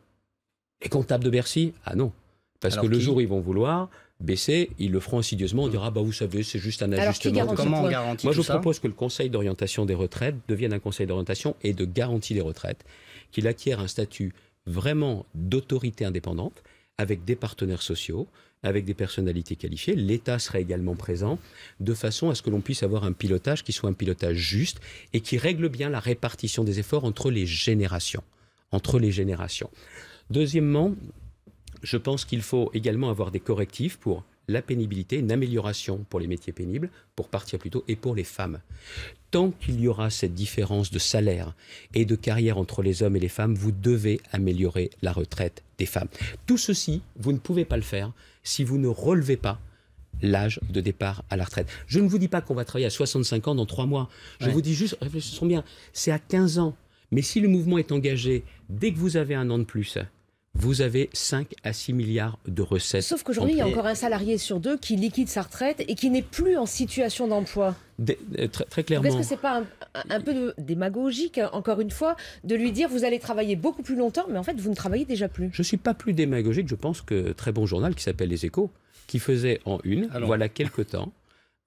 Les comptables de Bercy? Ah non. Parce que le jour où ils vont vouloir baisser, ils le feront insidieusement. On dira, vous savez, c'est juste un ajustement. Comment on garantit Moi, je ça? propose que le Conseil d'orientation des retraites devienne un Conseil d'orientation et de garantie des retraites, qu'il acquiert un statut vraiment d'autorité indépendante, avec des partenaires sociaux, avec des personnalités qualifiées. L'État serait également présent, de façon à ce que l'on puisse avoir un pilotage qui soit un pilotage juste et qui règle bien la répartition des efforts entre les générations. Deuxièmement, je pense qu'il faut également avoir des correctifs pour la pénibilité, une amélioration pour les métiers pénibles, pour partir plus tôt, et pour les femmes. Tant qu'il y aura cette différence de salaire et de carrière entre les hommes et les femmes, vous devez améliorer la retraite des femmes. Tout ceci, vous ne pouvez pas le faire si vous ne relevez pas l'âge de départ à la retraite. Je ne vous dis pas qu'on va travailler à 65 ans dans 3 mois. Je vous dis juste, réfléchissons bien, c'est à 15 ans. Mais si le mouvement est engagé, dès que vous avez 1 an de plus, vous avez 5 à 6 milliards de recettes. Sauf qu'aujourd'hui, il y a encore un salarié sur 2 qui liquide sa retraite et qui n'est plus en situation d'emploi. Très clairement. Est-ce que ce n'est pas un peu démagogique, encore une fois, de lui dire vous allez travailler beaucoup plus longtemps, mais en fait, vous ne travaillez déjà plus? Je ne suis pas plus démagogique, je pense que très bon journal qui s'appelle Les Échos, qui faisait en voilà quelque temps,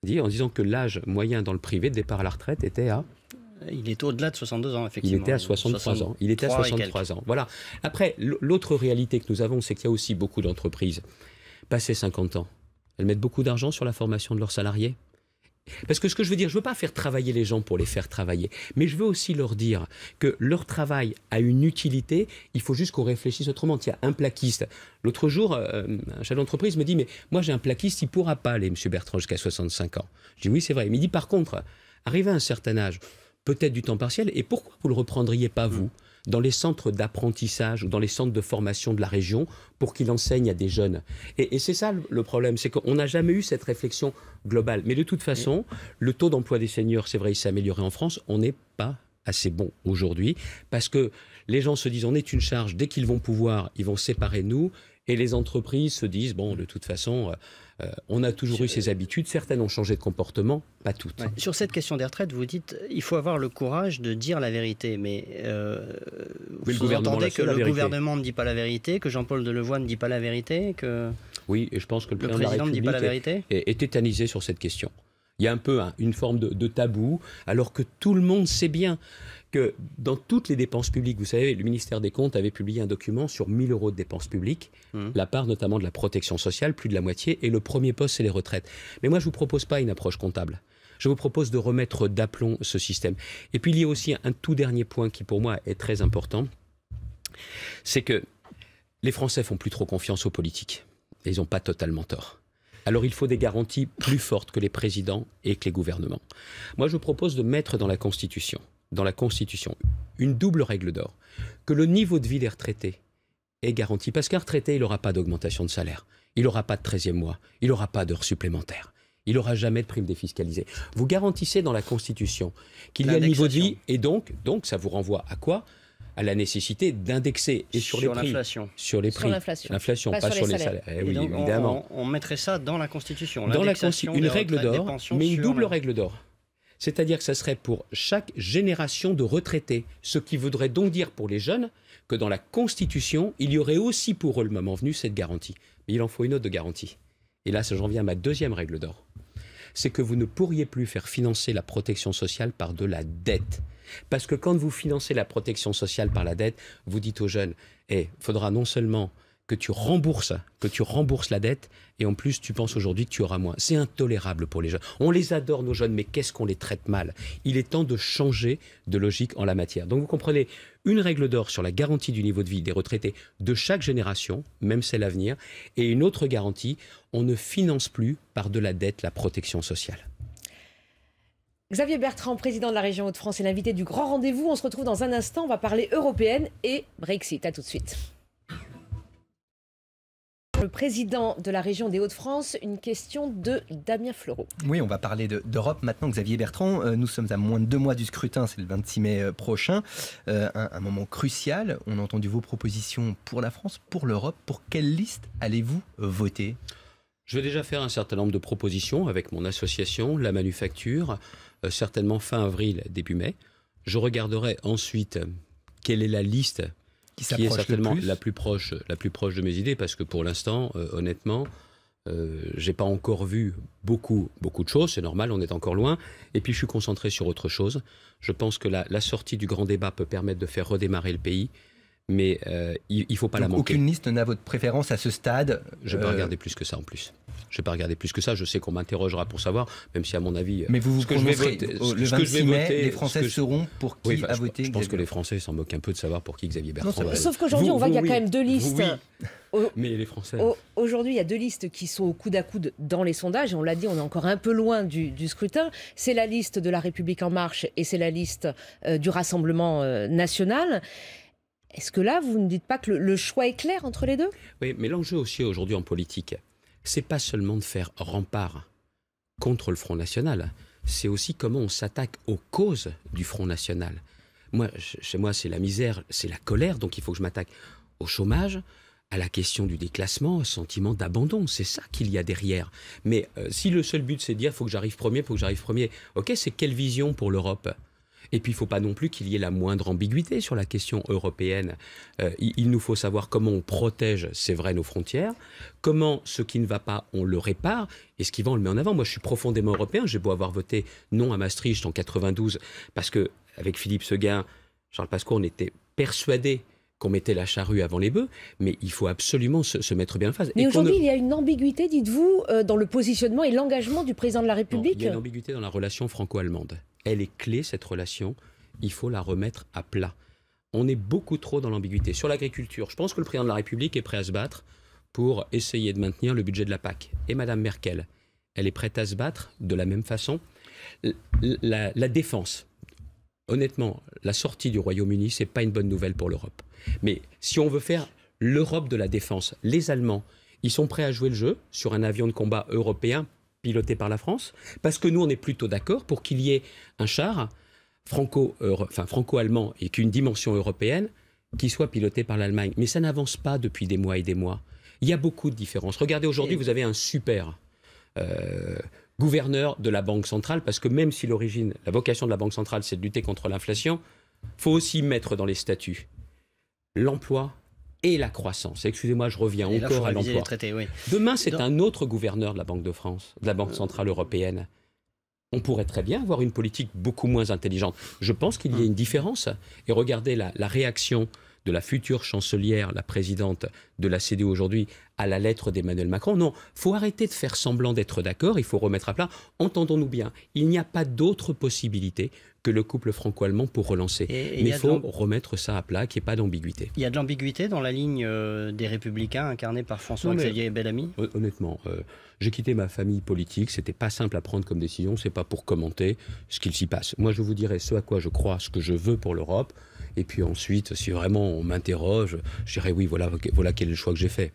en disant que l'âge moyen dans le privé de départ à la retraite était à Il est au-delà de 62 ans, effectivement. Il était à 63 ans. Il était à 63 ans. Voilà. Après, l'autre réalité que nous avons, c'est qu'il y a aussi beaucoup d'entreprises, passées 50 ans, elles mettent beaucoup d'argent sur la formation de leurs salariés. Parce que ce que je veux dire, je ne veux pas faire travailler les gens pour les faire travailler, mais je veux aussi leur dire que leur travail a une utilité, il faut juste qu'on réfléchisse autrement. Tiens, un plaquiste. L'autre jour, un chef d'entreprise me dit, mais moi j'ai un plaquiste, il ne pourra pas aller, M. Bertrand, jusqu'à 65 ans. Je dis, oui, c'est vrai. Il me dit, par contre, arrivé à un certain âge, peut-être du temps partiel, et pourquoi vous ne le reprendriez pas, vous, dans les centres d'apprentissage ou dans les centres de formation de la région pour qu'il enseigne à des jeunes. Et c'est ça le problème, c'est qu'on n'a jamais eu cette réflexion globale. Mais de toute façon, le taux d'emploi des seniors, c'est vrai, il s'est amélioré en France. On n'est pas assez bon aujourd'hui parce que les gens se disent on est une charge, dès qu'ils vont pouvoir, ils vont se séparer de nous. Et les entreprises se disent, bon, de toute façon, on a toujours eu ces habitudes. Certaines ont changé de comportement, pas toutes. Ouais. Sur cette question des retraites, vous dites, il faut avoir le courage de dire la vérité. Mais vous entendez que le gouvernement ne dit pas la vérité, que Jean-Paul Delevoye ne dit pas la vérité, que oui, et je pense que le président ne dit pas la vérité est tétanisé sur cette question. Il y a un peu une forme de tabou, alors que tout le monde sait bien que dans toutes les dépenses publiques, vous savez, le ministère des Comptes avait publié un document sur 1 000 € de dépenses publiques, la part notamment de la protection sociale, plus de la moitié, et le premier poste, c'est les retraites. Mais moi, je ne vous propose pas une approche comptable. Je vous propose de remettre d'aplomb ce système. Et puis, il y a aussi un tout dernier point qui, pour moi, est très important, c'est que les Français font plus trop confiance aux politiques. Et ils n'ont pas totalement tort. Alors il faut des garanties plus fortes que les présidents et que les gouvernements. Moi, je propose de mettre dans la Constitution, une double règle d'or, que le niveau de vie des retraités est garanti. Parce qu'un retraité, il n'aura pas d'augmentation de salaire, il n'aura pas de 13e mois, il n'aura pas d'heures supplémentaires, il n'aura jamais de prime défiscalisée. Vous garantissez dans la Constitution qu'il y a le niveau de vie, et donc ça vous renvoie à quoi ? À la nécessité d'indexer et sur les prix, sur les prix, l'inflation, pas sur les salaires. Eh oui, donc évidemment. On mettrait ça dans la Constitution. Dans la Constitution, une règle d'or, mais une double règle d'or. C'est-à-dire que ça serait pour chaque génération de retraités, ce qui voudrait donc dire pour les jeunes que dans la Constitution, il y aurait aussi pour eux le moment venu cette garantie. Mais il en faut une autre de garantie. Et là, j'en viens à ma deuxième règle d'or. C'est que vous ne pourriez plus faire financer la protection sociale par de la dette. Parce que quand vous financez la protection sociale par la dette, vous dites aux jeunes, il faudra non seulement que tu rembourses la dette, et en plus tu penses aujourd'hui que tu auras moins. C'est intolérable pour les jeunes. On les adore, nos jeunes, mais qu'est-ce qu'on les traite mal. Il est temps de changer de logique en la matière. Donc vous comprenez, une règle d'or sur la garantie du niveau de vie des retraités de chaque génération, même celle à venir, et une autre garantie, on ne finance plus par de la dette la protection sociale. Xavier Bertrand, président de la région Hauts-de-France, est l'invité du Grand Rendez-vous. On se retrouve dans un instant. On va parler européenne et Brexit. À tout de suite. Le président de la région des Hauts-de-France, une question de Damien Fleureau. Oui, on va parler d'Europe maintenant, Xavier Bertrand. Nous sommes à moins de 2 mois du scrutin, c'est le 26 mai prochain. Un moment crucial. On a entendu vos propositions pour la France, pour l'Europe. Pour quelle liste allez-vous voter ? Je vais déjà faire un certain nombre de propositions avec mon association, la Manufacture, certainement fin avril, début mai. Je regarderai ensuite quelle est la liste qui est certainement la plus proche de mes idées, parce que pour l'instant, honnêtement, j'ai pas encore vu beaucoup de choses, c'est normal, on est encore loin. Et puis je suis concentré sur autre chose. Je pense que la sortie du grand débat peut permettre de faire redémarrer le pays. Mais il ne faut pas la manquer. Aucune liste n'a votre préférence à ce stade. Je ne vais pas regarder plus que ça en plus. Je ne vais pas regarder plus que ça. Je sais qu'on m'interrogera pour savoir, même si à mon avis... Mais vous vous prononcerez le 26 mai, les Français sauront pour qui a voté. Je pense que les Français s'en moquent un peu de savoir pour qui Xavier Bertrand. Sauf qu'aujourd'hui, on voit qu'il y a quand même 2 listes. Mais les Français... Aujourd'hui, il y a 2 listes qui sont au coude à coude dans les sondages. Et on l'a dit, on est encore un peu loin du scrutin. C'est la liste de La République En Marche et c'est la liste du Rassemblement National. Est-ce que là, vous ne dites pas que le choix est clair entre les deux ? Oui, mais l'enjeu aussi aujourd'hui en politique, c'est pas seulement de faire rempart contre le Front National, c'est aussi comment on s'attaque aux causes du Front National. Moi, chez moi, c'est la misère, c'est la colère, donc il faut que je m'attaque au chômage, à la question du déclassement, au sentiment d'abandon. C'est ça qu'il y a derrière. Mais si le seul but, c'est de dire « faut que j'arrive premier », ok, c'est quelle vision pour l'Europe ? Et puis, il ne faut pas non plus qu'il y ait la moindre ambiguïté sur la question européenne. Il nous faut savoir comment on protège, c'est vrai, nos frontières, comment ce qui ne va pas, on le répare, et ce qui va, on le met en avant. Moi, je suis profondément européen. J'ai beau avoir voté non à Maastricht en 92, parce qu'avec Philippe Séguin, Charles Pasqua, on était persuadés qu'on mettait la charrue avant les bœufs, mais il faut absolument se mettre bien en phase. Mais aujourd'hui, il y a une ambiguïté, dites-vous, dans le positionnement et l'engagement du président de la République. Non, il y a une ambiguïté dans la relation franco-allemande. Elle est clé, cette relation. Il faut la remettre à plat. On est beaucoup trop dans l'ambiguïté. Sur l'agriculture, je pense que le président de la République est prêt à se battre pour essayer de maintenir le budget de la PAC. Et Mme Merkel, elle est prête à se battre de la même façon. La défense, honnêtement, la sortie du Royaume-Uni, ce n'est pas une bonne nouvelle pour l'Europe. Mais si on veut faire l'Europe de la défense, les Allemands, ils sont prêts à jouer le jeu sur un avion de combat européen piloté par la France, parce que nous, on est plutôt d'accord pour qu'il y ait un char franco-allemand et qu'une dimension européenne qui soit piloté par l'Allemagne. Mais ça n'avance pas depuis des mois et des mois. Il y a beaucoup de différences. Regardez, aujourd'hui, vous avez un super gouverneur de la Banque centrale, parce que même si la vocation de la Banque centrale, c'est de lutter contre l'inflation, il faut aussi mettre dans les statuts l'emploi et la croissance. Excusez-moi, je reviens encore à l'emploi. Oui. Demain, c'est un autre gouverneur de la Banque de France, de la Banque centrale européenne. On pourrait très bien avoir une politique beaucoup moins intelligente. Je pense qu'il y a une différence. Et regardez la réaction de la future chancelière, la présidente de la CDU aujourd'hui, à la lettre d'Emmanuel Macron. Non, il faut arrêter de faire semblant d'être d'accord, il faut remettre à plat. Entendons-nous bien, il n'y a pas d'autre possibilité que le couple franco-allemand pour relancer. Mais il faut remettre ça à plat, qu'il n'y ait pas d'ambiguïté. Il y a de l'ambiguïté dans la ligne des Républicains incarnés par François-Xavier Bellamy. Honnêtement, j'ai quitté ma famille politique, c'était pas simple à prendre comme décision, c'est pas pour commenter ce qu'il s'y passe. Moi, je vous dirai ce à quoi je crois, ce que je veux pour l'Europe. Et puis ensuite, si vraiment on m'interroge, je dirais oui, voilà quel est le choix que j'ai fait.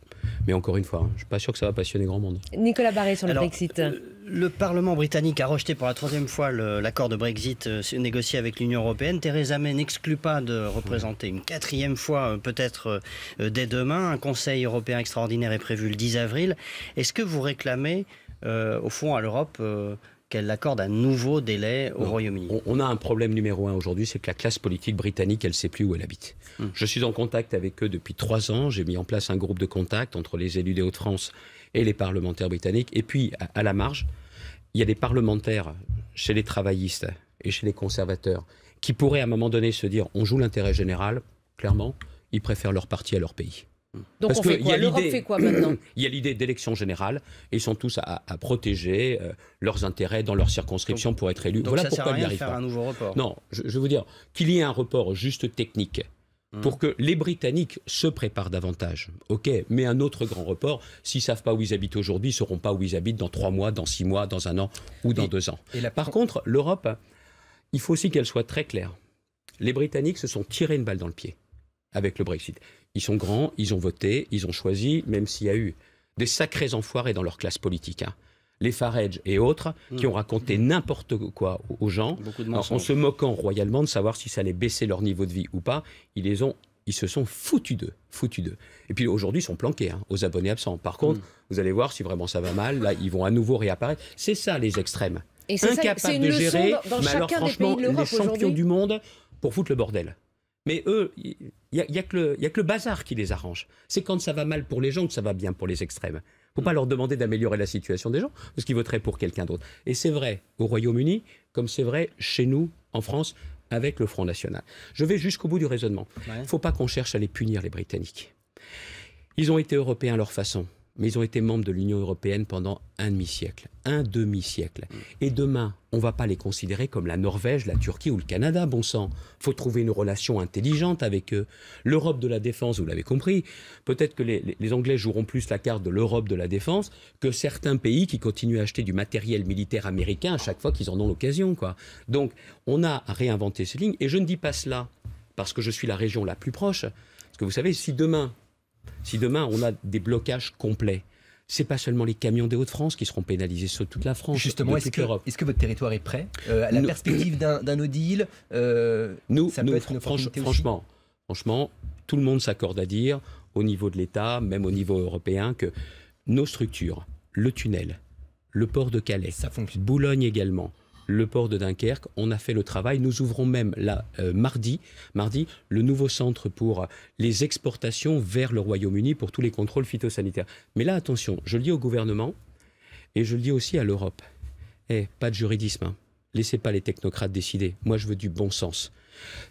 Mais encore une fois, je ne suis pas sûr que ça va passionner grand monde. Nicolas Barré sur le Brexit. Le Parlement britannique a rejeté pour la 3e fois l'accord de Brexit négocié avec l'Union européenne. Theresa May n'exclut pas de représenter une 4e fois, peut-être dès demain. Un Conseil européen extraordinaire est prévu le 10 avril. Est-ce que vous réclamez, au fond, à l'Europe qu'elle accorde un nouveau délai au Royaume-Uni? On a un problème numéro 1 aujourd'hui, c'est que la classe politique britannique, elle ne sait plus où elle habite. Je suis en contact avec eux depuis 3 ans. J'ai mis en place un groupe de contact entre les élus des Hauts-de-France et les parlementaires britanniques. Et puis, à la marge, il y a des parlementaires chez les travaillistes et chez les conservateurs qui pourraient à un moment donné se dire on joue l'intérêt général. Clairement, ils préfèrent leur parti à leur pays. Donc parce on fait quoi? L'Europe fait quoi maintenant? Il y a l'idée d'élection générale et ils sont tous à protéger leurs intérêts dans leur circonscription pour être élus. Donc voilà ça pourquoi sert à il n'y rien arrive de faire pas. un nouveau report. Non, je veux dire qu'il y ait un report juste technique pour que les Britanniques se préparent davantage. Ok, mais un autre grand report, s'ils ne savent pas où ils habitent aujourd'hui, ils ne sauront pas où ils habitent dans 3 mois, dans 6 mois, dans 1 an ou dans 2 ans. Par contre, l'Europe, il faut aussi qu'elle soit très claire. Les Britanniques se sont tirés une balle dans le pied avec le Brexit. Ils sont grands, ils ont voté, ils ont choisi, même s'il y a eu des sacrés enfoirés dans leur classe politique. Les Farage et autres, qui ont raconté n'importe quoi aux gens, en se moquant royalement de savoir si ça allait baisser leur niveau de vie ou pas. Ils se sont foutus d'eux. Et puis aujourd'hui, ils sont planqués aux abonnés absents. Par contre, vous allez voir si vraiment ça va mal, là, ils vont à nouveau réapparaître. C'est ça, les extrêmes. Et incapables de gérer, mais alors franchement, les champions du monde pour foutre le bordel. Mais eux, il n'y a que le bazar qui les arrange. C'est quand ça va mal pour les gens que ça va bien pour les extrêmes. Il ne faut pas leur demander d'améliorer la situation des gens, parce qu'ils voteraient pour quelqu'un d'autre. Et c'est vrai au Royaume-Uni, comme c'est vrai chez nous, en France, avec le Front National. Je vais jusqu'au bout du raisonnement. Il ne faut pas qu'on cherche à les punir, les Britanniques. Ils ont été européens à leur façon, mais ils ont été membres de l'Union européenne pendant un demi-siècle. Et demain, on ne va pas les considérer comme la Norvège, la Turquie ou le Canada, bon sang. Il faut trouver une relation intelligente avec eux. L'Europe de la défense, vous l'avez compris, peut-être que les Anglais joueront plus la carte de l'Europe de la défense que certains pays qui continuent à acheter du matériel militaire américain à chaque fois qu'ils en ont l'occasion, quoi. Donc, on a à réinventer ces lignes. Et je ne dis pas cela parce que je suis la région la plus proche. Parce que vous savez, si demain on a des blocages complets, c'est pas seulement les camions des Hauts-de-France qui seront pénalisés sur toute la France. Justement, est-ce que votre territoire est prêt à la perspective d'un no deal? Ça peut être une opportunité aussi. Franchement, tout le monde s'accorde à dire, au niveau de l'État, même au niveau européen, que nos structures, le tunnel, le port de Calais, Boulogne également, le port de Dunkerque, on a fait le travail. Nous ouvrons même là, mardi, le nouveau centre pour les exportations vers le Royaume-Uni pour tous les contrôles phytosanitaires. Mais là, attention, je le dis au gouvernement et je le dis aussi à l'Europe. Pas de juridisme, hein. Laissez pas les technocrates décider. Moi, je veux du bon sens.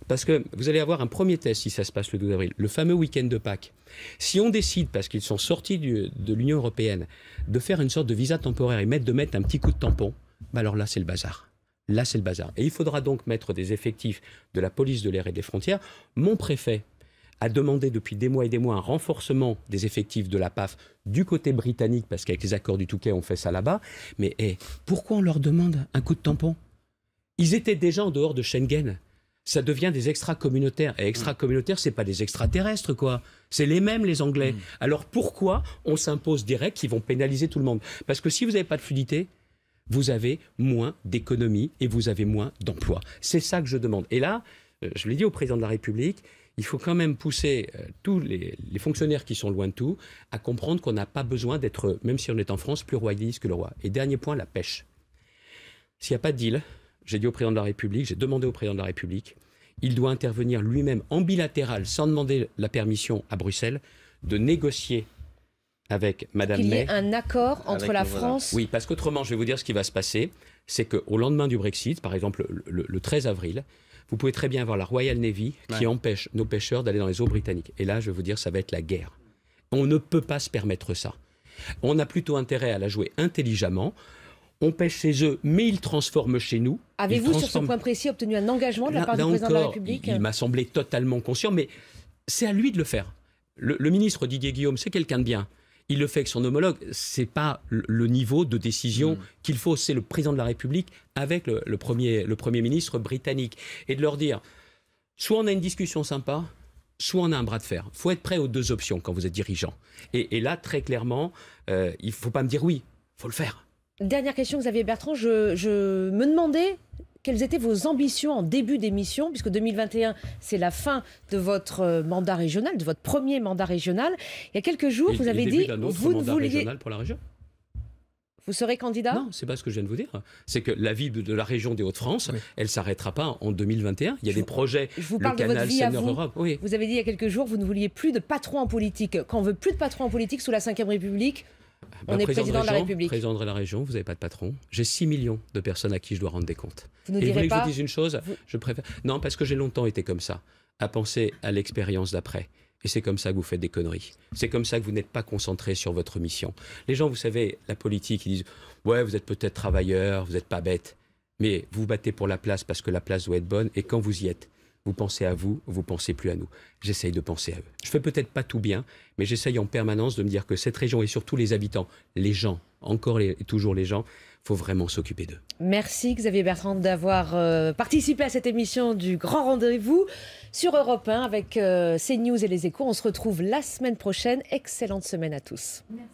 Parce que vous allez avoir un premier test si ça se passe le 12 avril, le fameux week-end de Pâques. Si on décide, parce qu'ils sont sortis de l'Union européenne, de faire une sorte de visa temporaire et de mettre un petit coup de tampon, alors là, c'est le bazar. Là, c'est le bazar. Et il faudra donc mettre des effectifs de la police de l'air et des frontières. Mon préfet a demandé depuis des mois et des mois un renforcement des effectifs de la PAF du côté britannique, parce qu'avec les accords du Touquet, on fait ça là-bas. Mais pourquoi on leur demande un coup de tampon? Ils étaient déjà en dehors de Schengen. Ça devient des extra-communautaires. Et extra-communautaires, c'est pas des extraterrestres, quoi. C'est les mêmes, les Anglais. Alors pourquoi on s'impose des règles qui vont pénaliser tout le monde? Parce que si vous n'avez pas de fluidité, vous avez moins d'économies et vous avez moins d'emplois. C'est ça que je demande. Et là, je l'ai dit au président de la République, il faut quand même pousser tous les fonctionnaires qui sont loin de tout à comprendre qu'on n'a pas besoin d'être, même si on est en France, plus royaliste que le roi. Et dernier point, la pêche. S'il n'y a pas de deal, j'ai dit au président de la République, j'ai demandé au président de la République, il doit intervenir lui-même en bilatéral, sans demander la permission à Bruxelles, de négocier avec Mme May. Qu'il y ait un accord entre la France... Oui, parce qu'autrement, je vais vous dire ce qui va se passer, c'est qu'au lendemain du Brexit, par exemple le 13 avril, vous pouvez très bien avoir la Royal Navy qui empêche nos pêcheurs d'aller dans les eaux britanniques. Et là, je vais vous dire, ça va être la guerre. On ne peut pas se permettre ça. On a plutôt intérêt à la jouer intelligemment. On pêche chez eux, mais ils transforment chez nous. Avez-vous, sur ce point précis, obtenu un engagement de la part du président de la République? Il m'a semblé totalement conscient, mais c'est à lui de le faire. Le ministre Didier Guillaume, c'est quelqu'un de bien. Il le fait avec son homologue. Ce n'est pas le niveau de décision qu'il faut. C'est le président de la République avec le premier ministre britannique. Et de leur dire, soit on a une discussion sympa, soit on a un bras de fer. Il faut être prêt aux deux options quand vous êtes dirigeant. Et là, très clairement, il ne faut pas me dire oui, il faut le faire. Dernière question, Xavier Bertrand. Je me demandais quelles étaient vos ambitions en début d'émission, puisque 2021, c'est la fin de votre mandat régional, de votre premier mandat régional. Il y a quelques jours, vous avez dit... Vous ne vouliez... régional pour la région. Vous serez candidat? Non, c'est pas ce que je viens de vous dire. C'est que la vie de la région des Hauts-de-France, elle ne s'arrêtera pas en 2021. Il y a des projets. Je vous parle de votre vie à vous. Vous avez dit il y a quelques jours, vous ne vouliez plus de patron en politique. Quand on veut plus de patron en politique sous la Ve République, on est président de la République. Président de la région, vous n'avez pas de patron. J'ai 6 millions de personnes à qui je dois rendre des comptes. Vous ne direz direz pas... pas... que je vous dise une chose, je préfère... Non, parce que j'ai longtemps été comme ça, à penser à l'expérience d'après. Et c'est comme ça que vous faites des conneries. C'est comme ça que vous n'êtes pas concentré sur votre mission. Les gens, vous savez, la politique, ils disent « Ouais, vous êtes peut-être travailleur, vous n'êtes pas bête. » Mais vous vous battez pour la place parce que la place doit être bonne. Et quand vous y êtes, vous pensez à vous pensez plus à nous. J'essaye de penser à eux. Je fais peut-être pas tout bien, mais j'essaye en permanence de me dire que cette région et surtout les habitants, les gens, encore et toujours les gens, il faut vraiment s'occuper d'eux. Merci Xavier Bertrand d'avoir participé à cette émission du Grand Rendez-vous sur Europe 1 avec CNews et Les Échos. On se retrouve la semaine prochaine. Excellente semaine à tous. Merci.